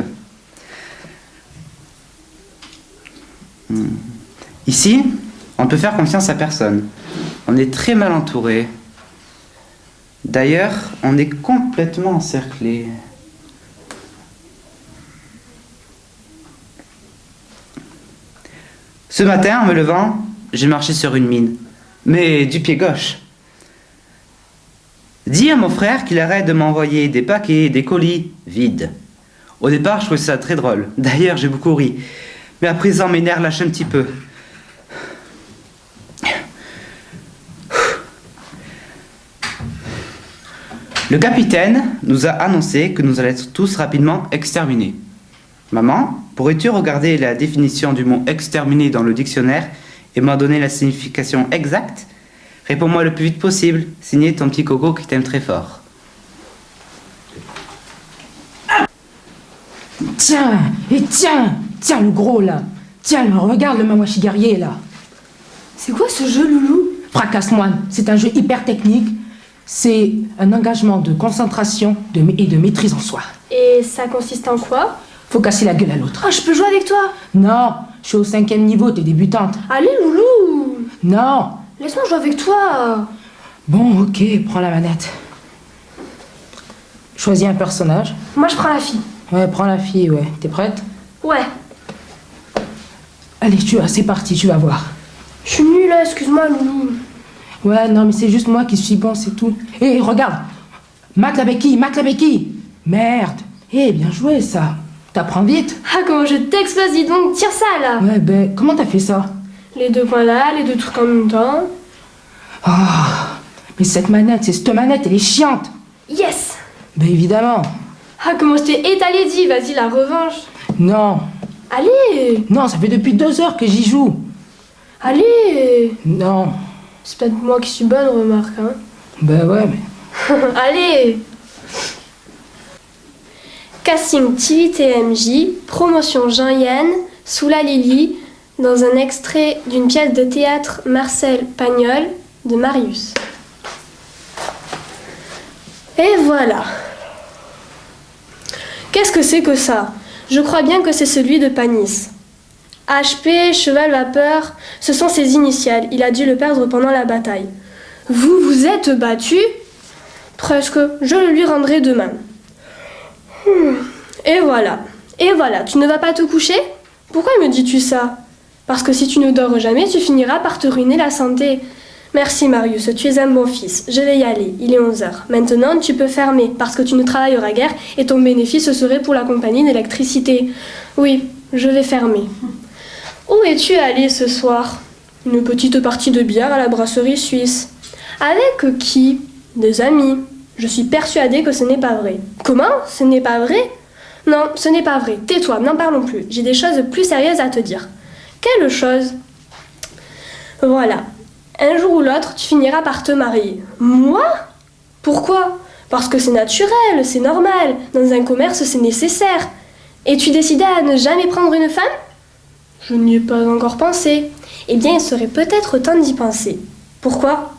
Ici, on ne peut faire confiance à personne. On est très mal entouré. D'ailleurs, on est complètement encerclé. Ce matin, en me levant, j'ai marché sur une mine, mais du pied gauche. Dis à mon frère qu'il arrête de m'envoyer des paquets, des colis vides. Au départ, je trouvais ça très drôle. D'ailleurs, j'ai beaucoup ri. Mais à présent, mes nerfs lâchent un petit peu. Le capitaine nous a annoncé que nous allions être tous rapidement exterminés. Maman, pourrais-tu regarder la définition du mot exterminé dans le dictionnaire et m'en donner la signification exacte? Réponds-moi le plus vite possible. Signé ton petit coco qui t'aime très fort. Tiens, et tiens le gros là. Tiens, regarde le Mawashi guerrier là. C'est quoi ce jeu, Loulou? Fracasse-moi, c'est un jeu hyper technique. C'est un engagement de concentration et de maîtrise en soi. Et ça consiste en quoi? Faut casser la gueule à l'autre. Ah, je peux jouer avec toi? Non, je suis au 5e niveau, t'es débutante. Allez, Loulou! Non. Laisse-moi jouer avec toi. Bon, ok, prends la manette. Choisis un personnage. Moi, je prends la fille. Ouais, prends la fille, ouais. T'es prête? Ouais. Allez, c'est parti, tu vas voir. Je suis nulle, excuse-moi, Loulou. Ouais, non, mais c'est juste moi qui suis bon, c'est tout. Hé, regarde. Mate la béquille. Merde. Hé, bien joué, ça. T'apprends vite. Ah, comment je t'explose, dis donc. Tire ça, là. Ouais, ben, comment t'as fait ça? Les 2 points là, les 2 trucs en même temps. Oh, mais cette manette, elle est chiante. Yes. Ben, évidemment. Ah, comment je t'ai étalé, dit. Vas-y, la revanche. Non. Allez. Non, ça fait depuis 2 heures que j'y joue. Allez. Non. C'est peut-être moi qui suis bonne, remarque, hein. Ben ouais, mais... Allez. Casting TV TMJ, promotion Jean-Yann, sous la Lily, dans un extrait d'une pièce de théâtre Marcel Pagnol de Marius. Et voilà. Qu'est-ce que c'est que ça? Je crois bien que c'est celui de Panis. HP, cheval vapeur, ce sont ses initiales. Il a dû le perdre pendant la bataille. Vous vous êtes battu? Presque. Je le lui rendrai demain. Et voilà. Tu ne vas pas te coucher? Pourquoi me dis-tu ça? Parce que si tu ne dors jamais, tu finiras par te ruiner la santé. Merci Marius, tu es un bon fils. Je vais y aller, il est 11h. Maintenant, tu peux fermer, parce que tu ne travailleras guère et ton bénéfice serait pour la compagnie d'électricité. Oui, je vais fermer. Où es-tu allé ce soir? Une petite partie de bière à la brasserie suisse. Avec qui? Des amis. Je suis persuadée que ce n'est pas vrai. Comment? Ce n'est pas vrai? Non, ce n'est pas vrai. Tais-toi, n'en parlons plus. J'ai des choses plus sérieuses à te dire. Quelle chose? Voilà. Un jour ou l'autre, tu finiras par te marier. Moi? Pourquoi? Parce que c'est naturel, c'est normal. Dans un commerce, c'est nécessaire. Et tu décidais à ne jamais prendre une femme? Je n'y ai pas encore pensé. Eh bien, il serait peut-être temps d'y penser. Pourquoi?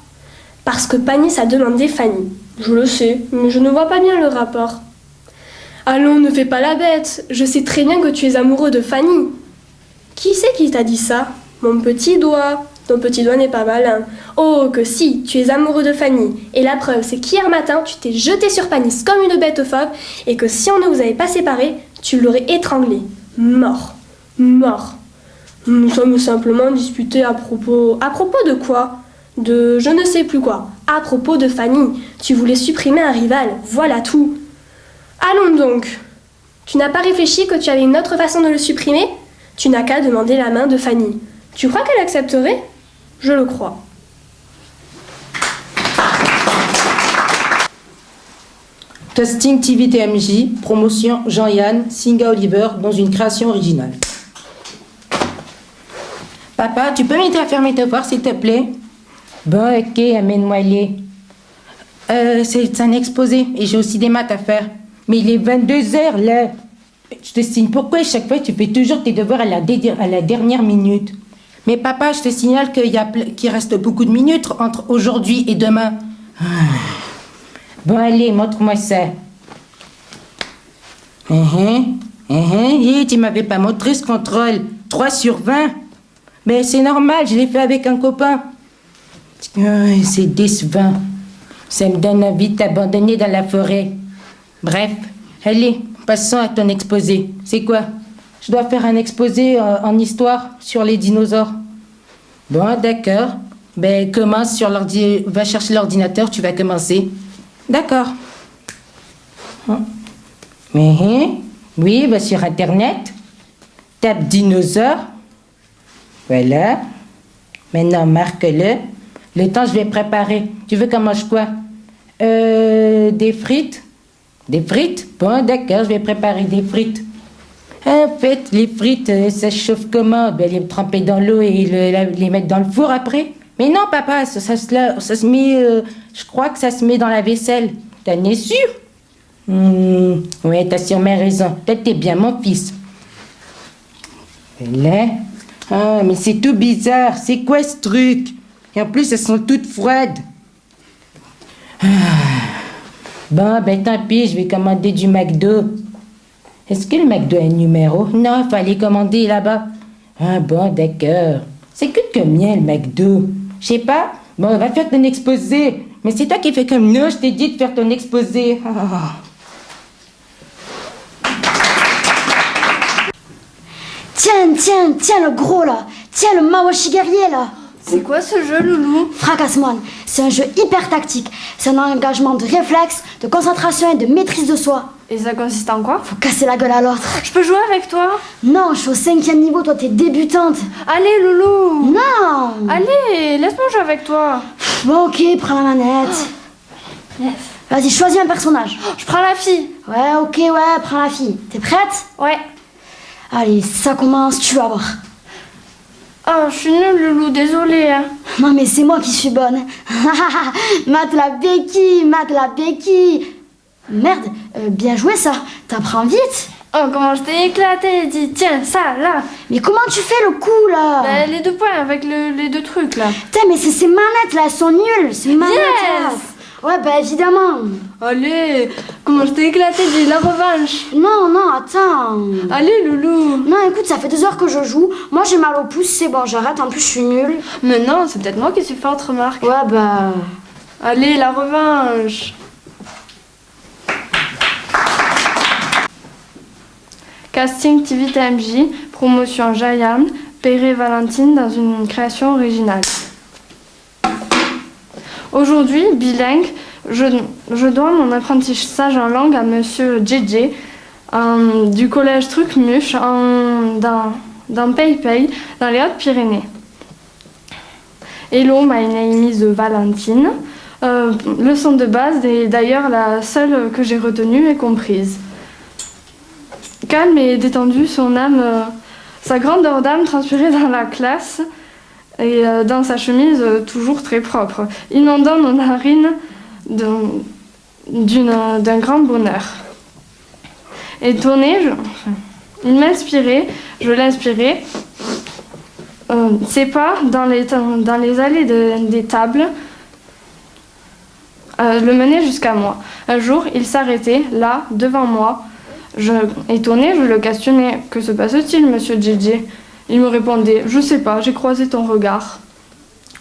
Parce que Panis a demandé Fanny. Je le sais, mais je ne vois pas bien le rapport. Allons, ne fais pas la bête. Je sais très bien que tu es amoureux de Fanny. Qui c'est qui t'a dit ça? Mon petit doigt. Ton petit doigt n'est pas malin. Oh, que si, tu es amoureux de Fanny. Et la preuve, c'est qu'hier matin, tu t'es jeté sur Panis comme une bête fauve et que si on ne vous avait pas séparés, tu l'aurais étranglé. Mort. Nous sommes simplement disputés à propos... À propos de quoi? De je ne sais plus quoi. À propos de Fanny. Tu voulais supprimer un rival. Voilà tout. Allons donc. Tu n'as pas réfléchi que tu avais une autre façon de le supprimer? Tu n'as qu'à demander la main de Fanny. Tu crois qu'elle accepterait? Je le crois. Casting TV TMJ, promotion Jean-Yann, Singa Oliver dans une création originale. Papa, tu peux m'aider à faire mes devoirs, s'il te plaît? Bon, ok, amène-moi les. C'est un exposé et j'ai aussi des maths à faire. Mais il est 22h là. Je te signe, pourquoi chaque fois tu fais toujours tes devoirs à la dernière minute? Mais papa, je te signale qu'il reste beaucoup de minutes entre aujourd'hui et demain. Bon, allez, montre-moi ça. Tu m'avais pas montré ce contrôle. 3 sur 20. Mais c'est normal, je l'ai fait avec un copain. C'est décevant. Ça me donne envie de t'abandonner dans la forêt. Bref, allez, passons à ton exposé. C'est quoi? Je dois faire un exposé en histoire sur les dinosaures. Bon, d'accord. Ben, commence sur l'ordi. Va chercher l'ordinateur, tu vas commencer. D'accord. Oui, va sur Internet. Tape dinosaure. Voilà. Maintenant, marque-le. Le temps, je vais préparer. Tu veux qu'on mange quoi? Des frites? Des frites? Bon, d'accord, je vais préparer des frites. En fait, les frites, ça se chauffe comment? Ben, les tremper dans l'eau et les mettre dans le four après? Mais non, papa, ça se met... je crois que ça se met dans la vaisselle. T'en es sûr? Ouais, t'as sûrement raison. Peut-être t'es bien mon fils. Là. Ah, mais c'est tout bizarre. C'est quoi ce truc? Et en plus, elles sont toutes froides. Bon, ben tant pis, je vais commander du McDo. Est-ce que le McDo a un numéro? Non, il fallait commander là-bas. Ah bon, d'accord. Ça coûte combien le McDo? Je sais pas. Bon, va faire ton exposé. Mais c'est toi qui fais comme nous, je t'ai dit de faire ton exposé. Tiens, le gros là. Tiens, le Mawashi guerrier là. C'est quoi ce jeu, Loulou? Fracasse-moi. C'est un jeu hyper tactique. C'est un engagement de réflexe, de concentration et de maîtrise de soi. Et ça consiste en quoi? Faut casser la gueule à l'autre. Je peux jouer avec toi? Non, je suis au 5e niveau, toi t'es débutante. Allez, Loulou! Non! Allez, laisse-moi jouer avec toi. Bon, ok, prends la manette. Yes. Vas-y, choisis un personnage. Je prends la fille. Ouais, ok, prends la fille. T'es prête? Ouais. Allez, ça commence, tu vas voir. Oh, je suis nulle, Loulou, désolée. Hein. Non, mais c'est moi qui suis bonne. Mate la béquille. Merde, bien joué ça. T'apprends vite. Oh, comment je t'ai éclaté. Dis, tiens, ça, là. Mais comment tu fais le coup, là? Bah, les 2 points avec les 2 trucs, là. Putain, mais c'est ces manettes, là, elles sont nulles. Ces manettes, là. Ouais, bah, évidemment. Allez, comment je t'ai éclaté, dis, la revanche. Non, attends. Allez, Loulou. Non, écoute, ça fait 2 heures que je joue. Moi, j'ai mal au pouce, c'est bon, j'arrête. En plus, je suis nulle. Mais non, c'est peut-être moi qui suis forte, remarque. Ouais, bah... Allez, la revanche. Casting TV TMJ, promotion Jayam, Perret Valentine dans une création originale. Aujourd'hui, bilingue, je dois mon apprentissage en langue à Monsieur JJ du collège Trucmuche dans Pays, dans les Hautes-Pyrénées. Hello, my name is Valentine. Leçon de base, et d'ailleurs la seule que j'ai retenue et comprise. Calme et détendue, son âme, sa grandeur d'âme transpirait dans la classe et dans sa chemise toujours très propre, inondant nos narines d'un grand bonheur. Étonné, il m'inspirait, je l'inspirais. Ses pas dans les allées des tables le menaient jusqu'à moi. Un jour, il s'arrêtait, là, devant moi. Étonné, je le questionnais. « Que se passe-t-il, monsieur JJ ?» Il me répondait « Je sais pas, j'ai croisé ton regard. »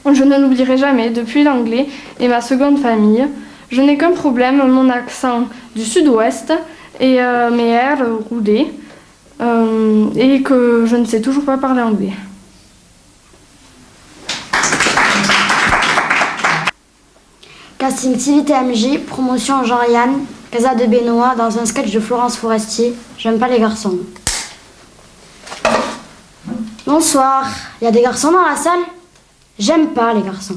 Je ne l'oublierai jamais, depuis l'anglais et ma seconde famille. Je n'ai qu'un problème, mon accent du sud-ouest et mes airs roulés et que je ne sais toujours pas parler anglais. Casting TV TMJ, promotion Jean-Yann, Casa de Benoît dans un sketch de Florence Forestier. J'aime pas les garçons. Bonsoir. Il y a des garçons dans la salle? J'aime pas les garçons.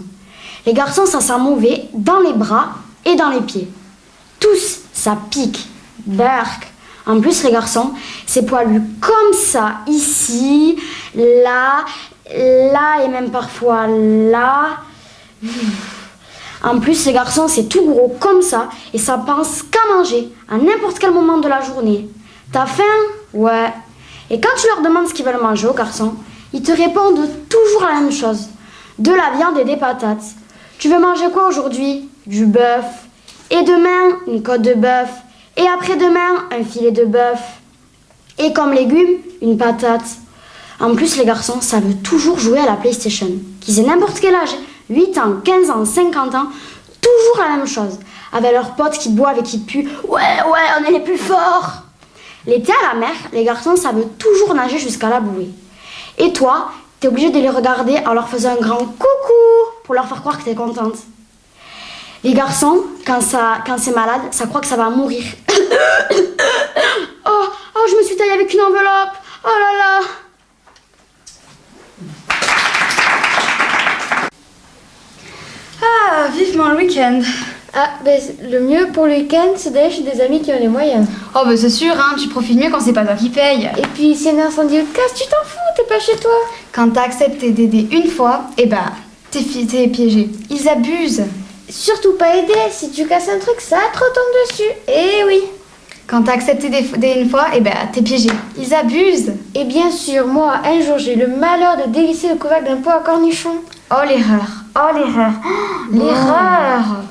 Les garçons, ça sent mauvais dans les bras et dans les pieds. Tous, ça pique. Berk. En plus, les garçons, c'est poilu comme ça, ici, là et même parfois là. En plus, les garçons, c'est tout gros comme ça et ça pense qu'à manger à n'importe quel moment de la journée. T'as faim? Ouais. Et quand tu leur demandes ce qu'ils veulent manger aux garçons, Ils te répondent toujours la même chose. De la viande et des patates. Tu veux manger quoi aujourd'hui? Du bœuf. Et demain, une côte de bœuf. Et après-demain, un filet de bœuf. Et comme légumes, une patate. En plus, les garçons savent toujours jouer à la PlayStation. Qu'ils aient n'importe quel âge, 8 ans, 15 ans, 50 ans, toujours la même chose. Avec leurs potes qui boivent et qui puent. Ouais, on est les plus forts. L'été à la mer, les garçons savent toujours nager jusqu'à la bouée. Et toi, t'es obligé de les regarder en leur faisant un grand coucou pour leur faire croire que t'es contente. Les garçons, quand c'est malade, ça croit que ça va mourir. Oh, je me suis taillée avec une enveloppe. Oh là là. Ah, vivement le week-end. Ah, ben le mieux pour le week-end, c'est d'aller chez des amis qui ont les moyens. Oh, bah c'est sûr, hein, tu profites mieux quand c'est pas toi qui paye. Et puis, s'il y a un incendie ou de casse, tu t'en fous, t'es pas chez toi. Quand t'as accepté d'aider une fois, eh bah, t'es piégé. Ils abusent. Surtout pas aider, si tu casses un truc, ça te retombe dessus. Eh oui. Quand t'as accepté d'aider une fois, eh bah, t'es piégé. Ils abusent. Et bien sûr, moi, un jour, j'ai eu le malheur de dévisser le couvercle d'un pot à cornichons. Oh, l'erreur. Oh, l'erreur. Oh, l'erreur.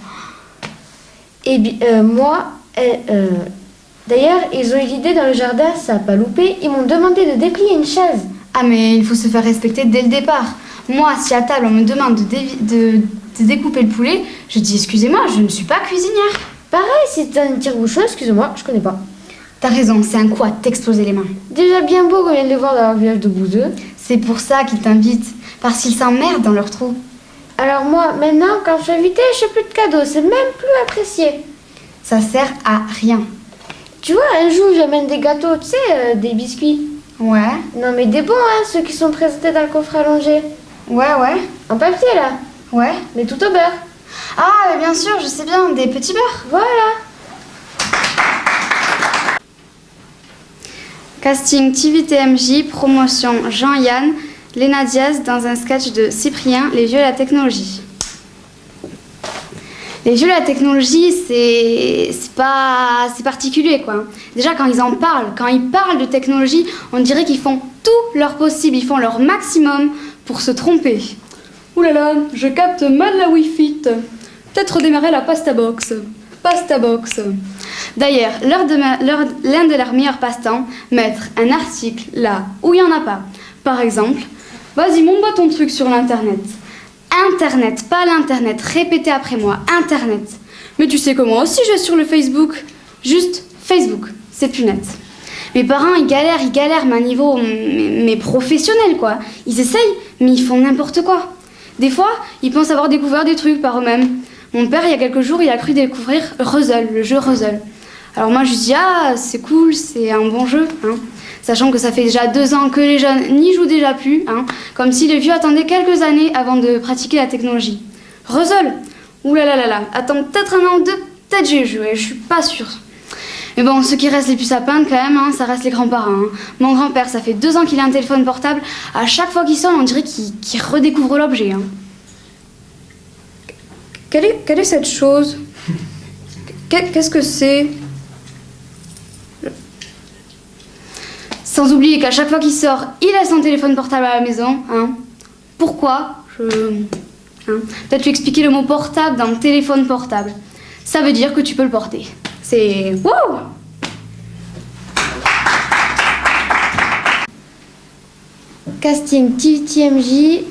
Et d'ailleurs, ils ont eu l'idée dans le jardin, ça a pas loupé, ils m'ont demandé de déplier une chaise. Ah, mais il faut se faire respecter dès le départ. Moi, si à table on me demande de découper le poulet, je dis excusez-moi, je ne suis pas cuisinière. Pareil, si t'as une tire-bouchon, excusez-moi, je connais pas. T'as raison, c'est un coup à t'exploser les mains. Déjà bien beau qu'on vient de les voir dans leur village de Bouzeux. C'est pour ça qu'ils t'invitent, parce qu'ils s'emmerdent dans leur trou. Alors moi, maintenant, quand je suis invitée, je fais plus de cadeaux, c'est même plus apprécié. Ça sert à rien. Tu vois, un jour, j'amène des gâteaux, tu sais, des biscuits. Ouais. Non mais des bons, hein, ceux qui sont présentés dans le coffre allongé. Ouais. En papier, là. Ouais. Mais tout au beurre. Ah, mais bien sûr, je sais bien, des petits beurres. Voilà. Casting TVTMJ, promotion Jean-Yann, Léna Diaz dans un sketch de Cyprien, Les vieux et la technologie. Les vieux et la technologie, c'est particulier, quoi. Déjà, quand ils en parlent, quand ils parlent de technologie, on dirait qu'ils font tout leur possible, ils font leur maximum pour se tromper. Ouh là là, je capte mal la Wi-Fi. Peut-être redémarrer la pasta box. D'ailleurs, l'un de leurs meilleurs passe-temps, mettre un article là où il n'y en a pas. Par exemple, vas-y, montre-moi ton truc sur l'internet. Internet, pas l'internet, répétez après moi, internet. Mais tu sais que moi aussi je vais sur le Facebook. Juste Facebook, c'est plus net. Mes parents, ils galèrent, mais à un niveau mais professionnel, quoi. Ils essayent, mais ils font n'importe quoi. Des fois, ils pensent avoir découvert des trucs par eux-mêmes. Mon père, il y a quelques jours, il a cru découvrir Ruzzle, le jeu Ruzzle. Alors moi, je dis, ah, c'est cool, c'est un bon jeu, hein. Sachant que ça fait déjà 2 ans que les jeunes n'y jouent déjà plus, hein. Comme si les vieux attendaient quelques années avant de pratiquer la technologie. Ruzzle, oulala, attends peut-être 1 an ou 2, peut-être j'ai joué, je suis pas sûre. Mais bon, ceux qui restent les plus à peindre quand même, hein, ça reste les grands-parents. Hein. Mon grand-père, ça fait 2 ans qu'il a un téléphone portable. À chaque fois qu'il sonne, on dirait qu'il redécouvre l'objet. Hein. Quelle est cette chose? Qu'est-ce que c'est? Sans oublier qu'à chaque fois qu'il sort, il laisse son téléphone portable à la maison. Hein. Pourquoi? Peut-être lui expliquer le mot portable dans téléphone portable. Ça veut dire que tu peux le porter. C'est... Wow! Casting TMJ,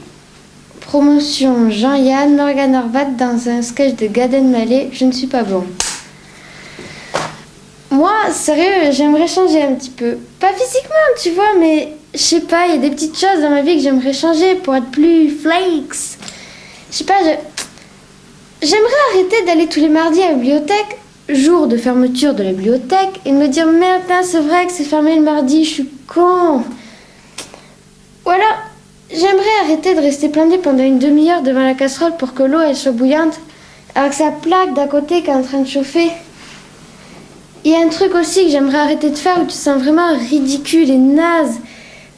promotion Jean-Yann, Morgan Horvat dans un sketch de Gad Elmaleh, Je ne suis pas bon. Moi, sérieux, j'aimerais changer un petit peu. Pas physiquement, tu vois, mais je sais pas, il y a des petites choses dans ma vie que j'aimerais changer pour être plus flakes. Je sais pas, j'aimerais arrêter d'aller tous les mardis à la bibliothèque, jour de fermeture de la bibliothèque, et de me dire merde, c'est vrai que c'est fermé le mardi, je suis con. Ou alors, j'aimerais arrêter de rester planté pendant une demi-heure devant la casserole pour que l'eau elle soit bouillante, alors que ça plaque d'à côté qui est en train de chauffer. Il y a un truc aussi que j'aimerais arrêter de faire où tu te sens vraiment ridicule et naze.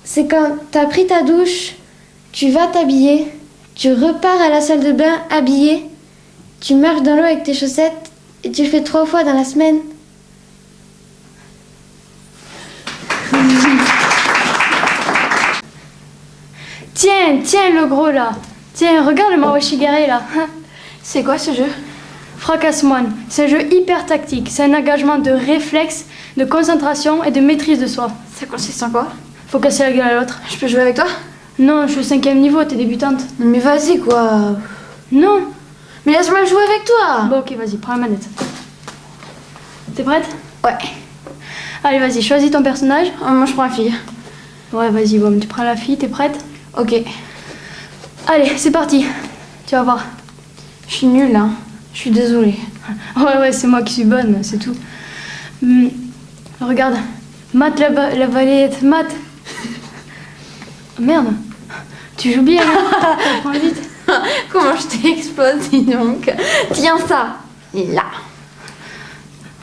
C'est quand t'as pris ta douche, tu vas t'habiller, tu repars à la salle de bain habillé, tu marches dans l'eau avec tes chaussettes et tu le fais 3 fois dans la semaine. Tiens, le gros là. Tiens, regarde le Mawashigare là. C'est quoi ce jeu? Fracasse-moi. C'est un jeu hyper tactique. C'est un engagement de réflexe, de concentration et de maîtrise de soi. Ça consiste en quoi? Faut casser la gueule à l'autre. Je peux jouer avec toi? Non, je suis au 5e niveau, t'es débutante. Mais vas-y quoi. Non. Mais laisse-moi jouer avec toi. Bon, ok, vas-y, prends la manette. T'es prête? Ouais. Allez, vas-y, choisis ton personnage. Moi je prends la fille. Ouais, vas-y, bon, tu prends la fille, t'es prête? Ok. Allez, c'est parti. Tu vas voir. Je suis nulle là. Je suis désolée. Ouais, c'est moi qui suis bonne, c'est tout. Regarde. Mate la valette, mate. Merde. Tu joues bien, hein. Prends vite. Comment je t'ai explosé donc? Tiens ça. Là.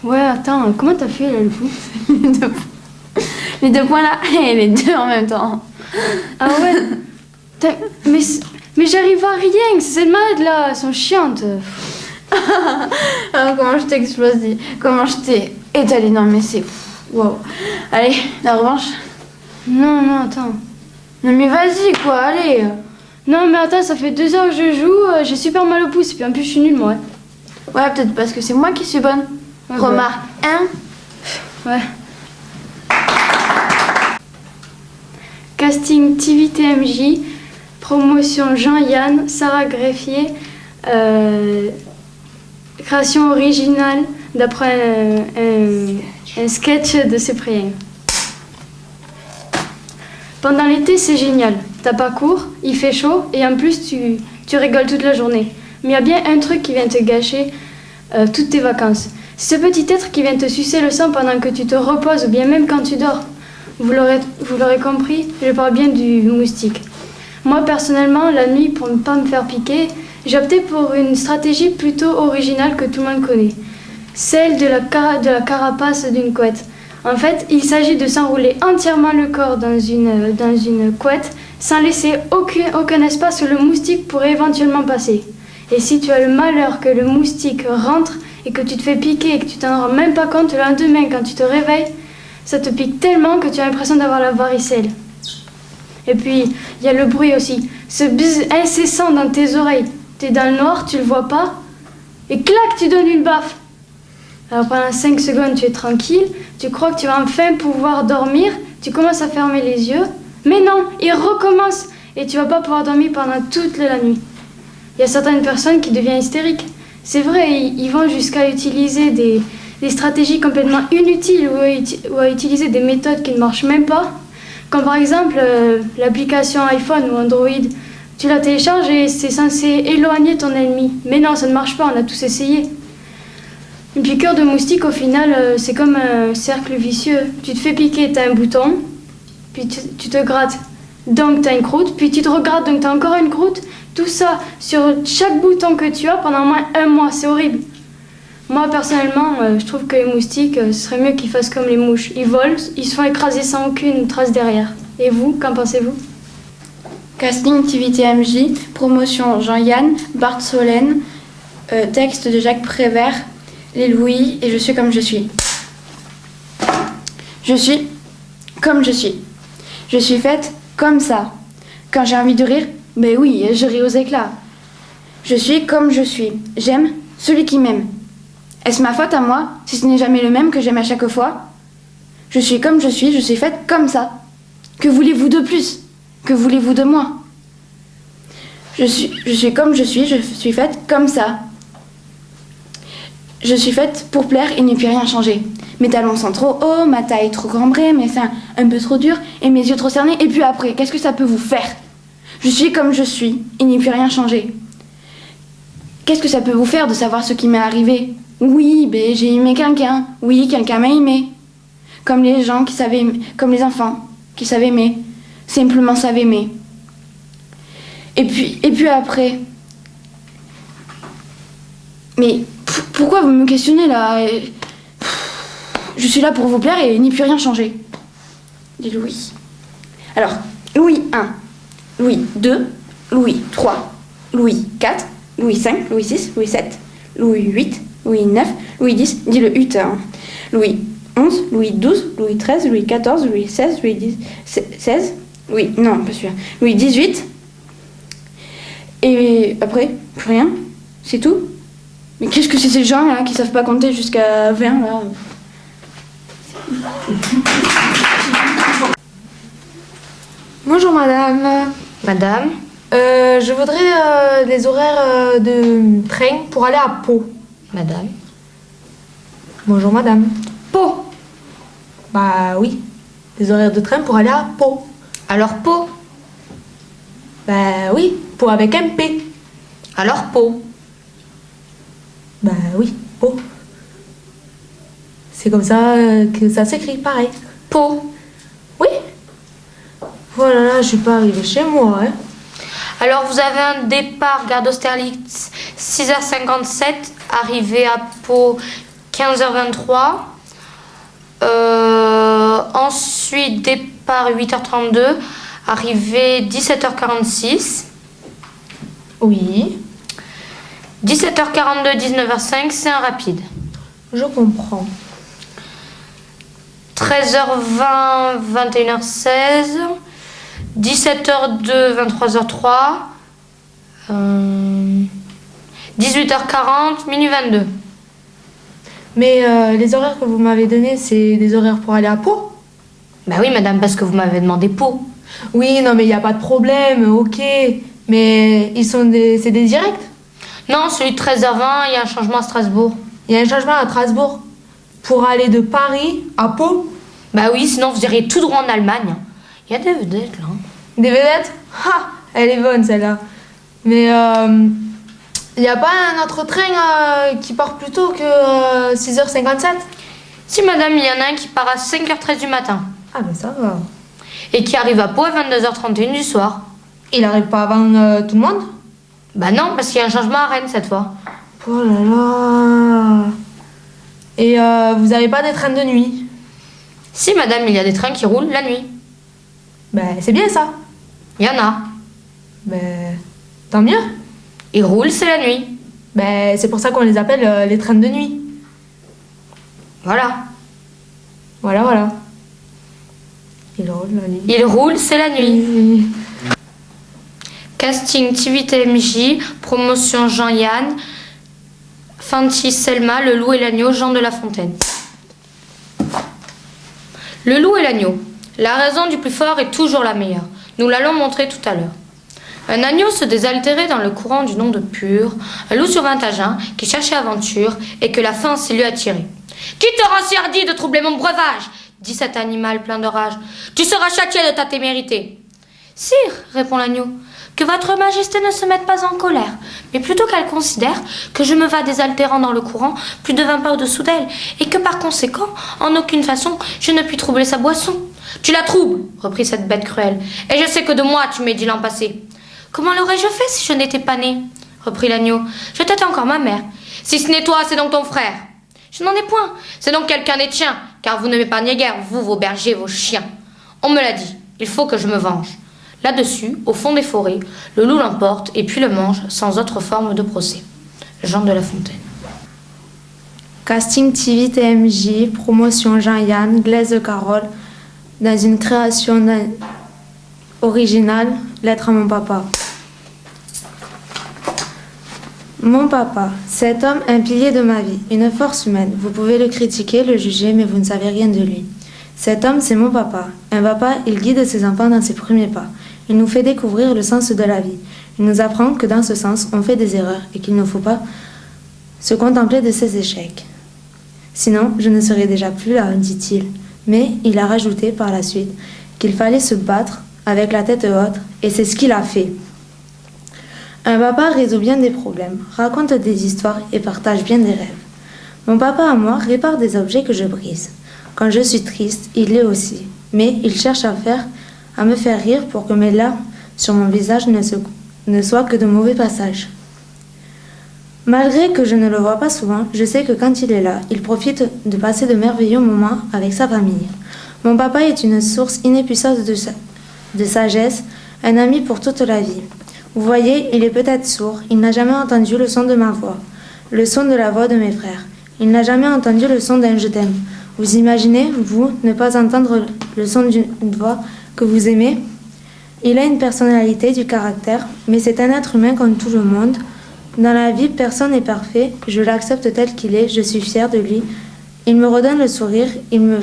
Ouais, attends, comment t'as fait là, le fou? Les 2 points là et les 2 en même temps. Ah ouais. Mais j'arrive à rien, ces malades là, elles sont chiantes. Comment je t'ai explosé, comment je t'ai étalé, non mais c'est... Wow. Allez, la revanche. Non, attends. Non mais vas-y quoi, allez. Non mais attends, ça fait 2 heures que je joue, j'ai super mal au pouce, et puis en plus je suis nulle moi. Ouais, peut-être parce que c'est moi qui suis bonne. Ouais, remarque, hein. Ouais. Casting TV TMJ, promotion Jean-Yann, Sarah Greffier, création originale d'après un sketch de Cyprien. Pendant l'été, c'est génial. T'as pas cours, il fait chaud et en plus tu rigoles toute la journée. Mais il y a bien un truc qui vient te gâcher toutes tes vacances. C'est ce petit être qui vient te sucer le sang pendant que tu te reposes ou bien même quand tu dors. Vous l'aurez compris, je parle bien du moustique. Moi personnellement, la nuit, pour ne pas me faire piquer, j'ai opté pour une stratégie plutôt originale que tout le monde connaît. Celle de la carapace d'une couette. En fait, il s'agit de s'enrouler entièrement le corps dans une couette sans laisser aucun espace où le moustique pourrait éventuellement passer. Et si tu as le malheur que le moustique rentre et que tu te fais piquer et que tu t'en rends même pas compte le lendemain quand tu te réveilles, ça te pique tellement que tu as l'impression d'avoir la varicelle. Et puis, il y a le bruit aussi, ce buzz incessant dans tes oreilles. T'es dans le noir, tu le vois pas, et clac, tu donnes une baffe. Alors pendant 5 secondes, tu es tranquille, tu crois que tu vas enfin pouvoir dormir, tu commences à fermer les yeux, mais non, il recommence, et tu vas pas pouvoir dormir pendant toute la nuit. Il y a certaines personnes qui deviennent hystériques. C'est vrai, ils vont jusqu'à utiliser des stratégies complètement inutiles ou à utiliser des méthodes qui ne marchent même pas. Comme par exemple l'application iPhone ou Android. Tu la télécharges et c'est censé éloigner ton ennemi. Mais non, ça ne marche pas, on a tous essayé. Une piqûre de moustique, au final, c'est comme un cercle vicieux. Tu te fais piquer, t'as un bouton, puis tu te grattes, donc t'as une croûte, puis tu te regrattes, donc t'as encore une croûte. Tout ça sur chaque bouton que tu as pendant au moins 1 mois, c'est horrible. Moi, personnellement, je trouve que les moustiques, ce serait mieux qu'ils fassent comme les mouches. Ils volent, ils se font écraser sans aucune trace derrière. Et vous, qu'en pensez-vous? Casting TV TMJ, promotion Jean-Yann, Bart Solène, texte de Jacques Prévert, Les Louis et Je suis comme je suis. Je suis comme je suis. Je suis faite comme ça. Quand j'ai envie de rire, ben oui, je ris aux éclats. Je suis comme je suis. J'aime celui qui m'aime. Est-ce ma faute à moi si ce n'est jamais le même que j'aime à chaque fois? Je suis comme je suis faite comme ça. Que voulez-vous de plus? Que voulez-vous de moi? Je suis comme je suis faite comme ça. Je suis faite pour plaire et ne puis rien changer. Mes talons sont trop hauts, ma taille trop cambrée, mes seins un peu trop durs et mes yeux trop cernés. Et puis après, qu'est-ce que ça peut vous faire? Je suis comme je suis, il n'y peut rien changer. Qu'est-ce que ça peut vous faire de savoir ce qui m'est arrivé? Oui, ben j'ai aimé quelqu'un. Oui, quelqu'un m'a aimé. Comme les gens qui savaient aimer, comme les enfants qui savent aimer, simplement savent aimer. Et puis après. Mais pourquoi vous me questionnez là? Je suis là pour vous plaire et il n'y peut rien changer. Dit Louis. Alors, Louis 1, Louis 2, Louis 3, Louis 4, Louis 5, Louis 6, Louis 7, Louis 8, Louis 9, Louis 10, dis le 8, hein. Louis 11, Louis 12, Louis 13, Louis 14, Louis 16, Louis 16, Oui, non, pas celui-là. Oui, 18. Et après, plus rien. C'est tout. Mais qu'est-ce que c'est ces gens là qui savent pas compter jusqu'à 20 là? Bonjour madame. Madame? Je voudrais les horaires de train pour aller à Pau. Madame? Bonjour madame. Pau? Bah oui, les horaires de train pour aller à Pau. Alors Pau? Bah oui, Pau avec un P. Alors Pau? Bah oui, Pau. C'est comme ça que ça s'écrit, pareil. Pau? Oui. Voilà, là, je suis pas arrivée chez moi, hein. Alors vous avez un départ gare d'Austerlitz 6h57, arrivé à Pau 15h23. Ensuite départ 8h32, arrivé 17h46. Oui. 17h42, 19h05, c'est un rapide. Je comprends. 13h20, 21h16. 17h02, 23h03. 18h40, minuit 22. Mais les horaires que vous m'avez donnés, c'est des horaires pour aller à Pau? Bah oui, madame, parce que vous m'avez demandé Pau. Oui, non, mais il n'y a pas de problème, ok. Mais c'est des directs? Non, celui de 13h20, il y a un changement à Strasbourg. Il y a un changement à Strasbourg pour aller de Paris à Pau? Bah oui, sinon vous iriez tout droit en Allemagne. Il y a des vedettes là. Des vedettes? Ha! Elle est bonne celle-là. Mais il n'y a pas un autre train qui part plus tôt que 6h57? Si madame, il y en a un qui part à 5h13 du matin. Ah ben ça va. Et qui arrive à Pau à 22h31 du soir. Il n'arrive pas avant tout le monde? Bah non, parce qu'il y a un changement à Rennes cette fois. Oh là là. Et vous n'avez pas des trains de nuit? Si madame, il y a des trains qui roulent la nuit. Ben c'est bien ça. Il y en a. Ben tant mieux. Ils roulent, c'est la nuit. Ben c'est pour ça qu'on les appelle les trains de nuit. Voilà. Voilà. Ils roulent la nuit. Ils roulent, c'est la nuit. Casting TVTMJ, promotion Jean-Yann, Fanti Selma, Le Loup et l'Agneau, Jean de La Fontaine. Le loup et l'agneau. La raison du plus fort est toujours la meilleure. Nous l'allons montrer tout à l'heure. Un agneau se désaltérait dans le courant du nom de Pur. Un loup survint à Jean, qui cherchait aventure, et que la faim s'y lui attirait. « Qui te rend si hardi de troubler mon breuvage ?» dit cet animal plein de rage. « Tu seras châtié de ta témérité. »« Sire, répond l'agneau, que votre majesté ne se mette pas en colère, mais plutôt qu'elle considère que je me vas désaltérant dans le courant plus de 20 pas au-dessous d'elle, et que par conséquent, en aucune façon, je ne puis troubler sa boisson. »« Tu la troubles, reprit cette bête cruelle, et je sais que de moi tu m'es dit l'an passé. »« Comment l'aurais-je fait si je n'étais pas né ?» reprit l'agneau. « Je tâte encore ma mère. Si ce n'est toi, c'est donc ton frère. »« Je n'en ai point, c'est donc quelqu'un des tiens, car vous ne m'épargnez guère, vous, vos bergers, vos chiens. On me l'a dit, il faut que je me venge. » Là-dessus, au fond des forêts, le loup l'emporte et puis le mange sans autre forme de procès. Jean de La Fontaine. Casting TV TMJ, promotion Jean-Yann, Glaise Carole, dans une création originale, lettre à mon papa. Mon papa, cet homme, un pilier de ma vie, une force humaine. Vous pouvez le critiquer, le juger, mais vous ne savez rien de lui. Cet homme, c'est mon papa. Un papa, il guide ses enfants dans ses premiers pas. Il nous fait découvrir le sens de la vie. Il nous apprend que dans ce sens, on fait des erreurs et qu'il ne faut pas se contempler de ses échecs. Sinon, je ne serais déjà plus là, dit-il. Mais il a rajouté par la suite qu'il fallait se battre avec la tête haute, et c'est ce qu'il a fait. Un papa résout bien des problèmes, raconte des histoires et partage bien des rêves. Mon papa à moi répare des objets que je brise. Quand je suis triste, il l'est aussi. Mais il cherche à me faire rire pour que mes larmes sur mon visage ne soient que de mauvais passages. Malgré que je ne le vois pas souvent, je sais que quand il est là, il profite de passer de merveilleux moments avec sa famille. Mon papa est une source inépuisable de sagesse, un ami pour toute la vie. Vous voyez, il est peut-être sourd, il n'a jamais entendu le son de ma voix, le son de la voix de mes frères. Il n'a jamais entendu le son d'un « je t'aime ». Vous imaginez, vous, ne pas entendre le son d'une voix que vous aimez? Il a une personnalité, du caractère, mais c'est un être humain comme tout le monde. Dans la vie, personne n'est parfait. Je l'accepte tel qu'il est, je suis fière de lui. Il me redonne le sourire, il me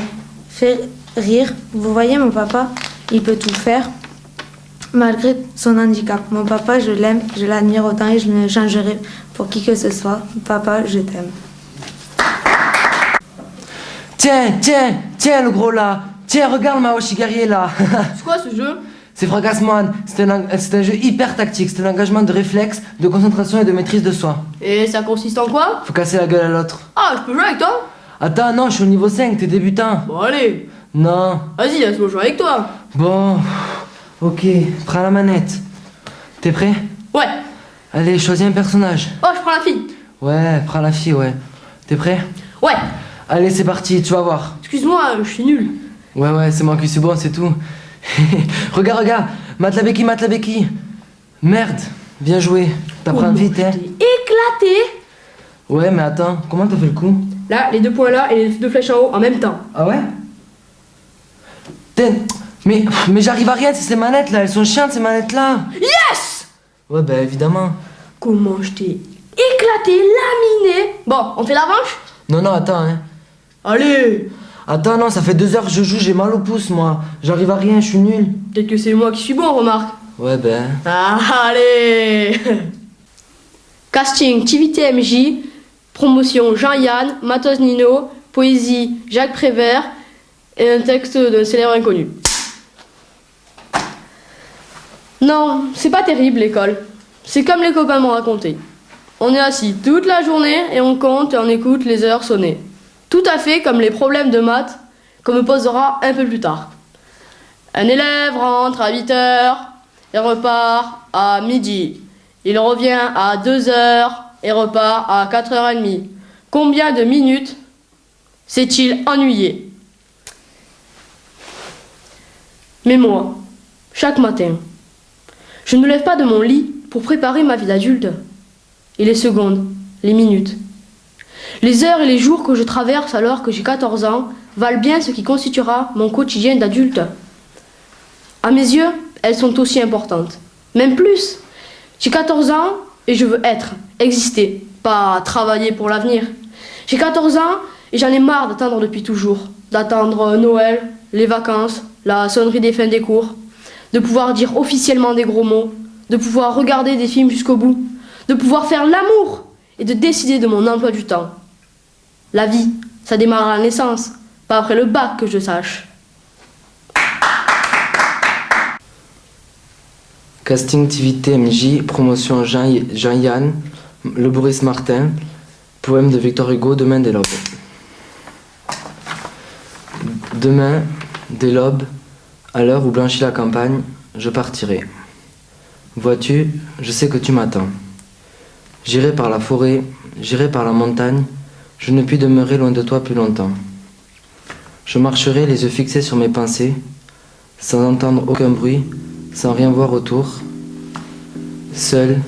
fait rire. Vous voyez, mon papa, il peut tout faire, malgré son handicap. Mon papa, je l'aime, je l'admire autant et je ne changerai pour qui que ce soit. Papa, je t'aime. Tiens, le gros là. Tiens, regarde ma Oshigari là. C'est quoi ce jeu? C'est Fracasse-moi. C'est un jeu hyper tactique. C'est un engagement de réflexe, de concentration et de maîtrise de soi. Et ça consiste en quoi? Faut casser la gueule à l'autre. Ah, je peux jouer avec toi? Attends, non, je suis au niveau 5, t'es débutant. Bon, allez. Non. Vas-y, laisse-moi jouer avec toi. Bon, ok, prends la manette. T'es prêt? Ouais. Allez, choisis un personnage. Oh, je prends la fille. Ouais, prends la fille, ouais. T'es prêt? Ouais. Allez, c'est parti, tu vas voir. Excuse-moi, je suis nul. Ouais, c'est moi qui suis bon, c'est tout. regarde, mate la béquille. Merde, bien joué. T'apprends vite, hein. Éclaté. Ouais, mais attends, comment t'as fait le coup? Là, les 2 points là et les 2 flèches en haut en même temps. Ah ouais? Mais j'arrive à rien, c'est ces manettes là, elles sont chiantes ces manettes là. Yes! Ouais, bah évidemment. Comment je t'ai éclaté, laminé. Bon, on fait la revanche? Non, attends, hein. Allez. Attends, non, ça fait 2 heures que je joue, j'ai mal au pouce moi. J'arrive à rien, je suis nul. Peut-être que c'est moi qui suis bon, remarque. Ouais, ben. Ah, allez. Casting, activité MJ, promotion Jean-Yann, Matos Nino, poésie Jacques Prévert et un texte d'un célèbre inconnu. Non, c'est pas terrible l'école. C'est comme les copains m'ont raconté. On est assis toute la journée et on compte et on écoute les heures sonner. Tout à fait comme les problèmes de maths qu'on me posera un peu plus tard. Un élève rentre à 8h et repart à midi. Il revient à 2h et repart à 4h30. Combien de minutes s'est-il ennuyé? Mais moi, chaque matin, je ne me lève pas de mon lit pour préparer ma vie d'adulte. Et les secondes, les minutes, les heures et les jours que je traverse alors que j'ai 14 ans valent bien ce qui constituera mon quotidien d'adulte. À mes yeux, elles sont aussi importantes. Même plus. J'ai 14 ans et je veux être, exister, pas travailler pour l'avenir. J'ai 14 ans et j'en ai marre d'attendre depuis toujours. D'attendre Noël, les vacances, la sonnerie des fins des cours. De pouvoir dire officiellement des gros mots. De pouvoir regarder des films jusqu'au bout. De pouvoir faire l'amour et de décider de mon emploi du temps. La vie, ça démarre à la naissance, pas après le bac que je sache. Casting activité MJ, promotion Jean-Yann, Le Boris Martin, poème de Victor Hugo, Demain dès l'aube. Demain, dès l'aube, à l'heure où blanchit la campagne, je partirai. Vois-tu, je sais que tu m'attends. J'irai par la forêt, j'irai par la montagne, je ne puis demeurer loin de toi plus longtemps. Je marcherai les yeux fixés sur mes pensées, sans entendre aucun bruit, sans rien voir autour, seul,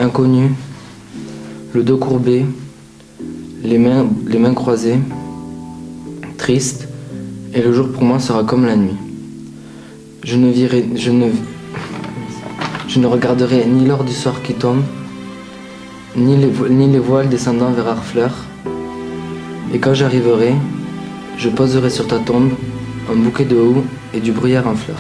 inconnu, le dos courbé, les mains croisées, triste, et le jour pour moi sera comme la nuit. Je ne regarderai ni l'or du soir qui tombe, ni les voiles descendant vers Harfleur, et quand j'arriverai, je poserai sur ta tombe un bouquet de houx et du bruyère en fleurs.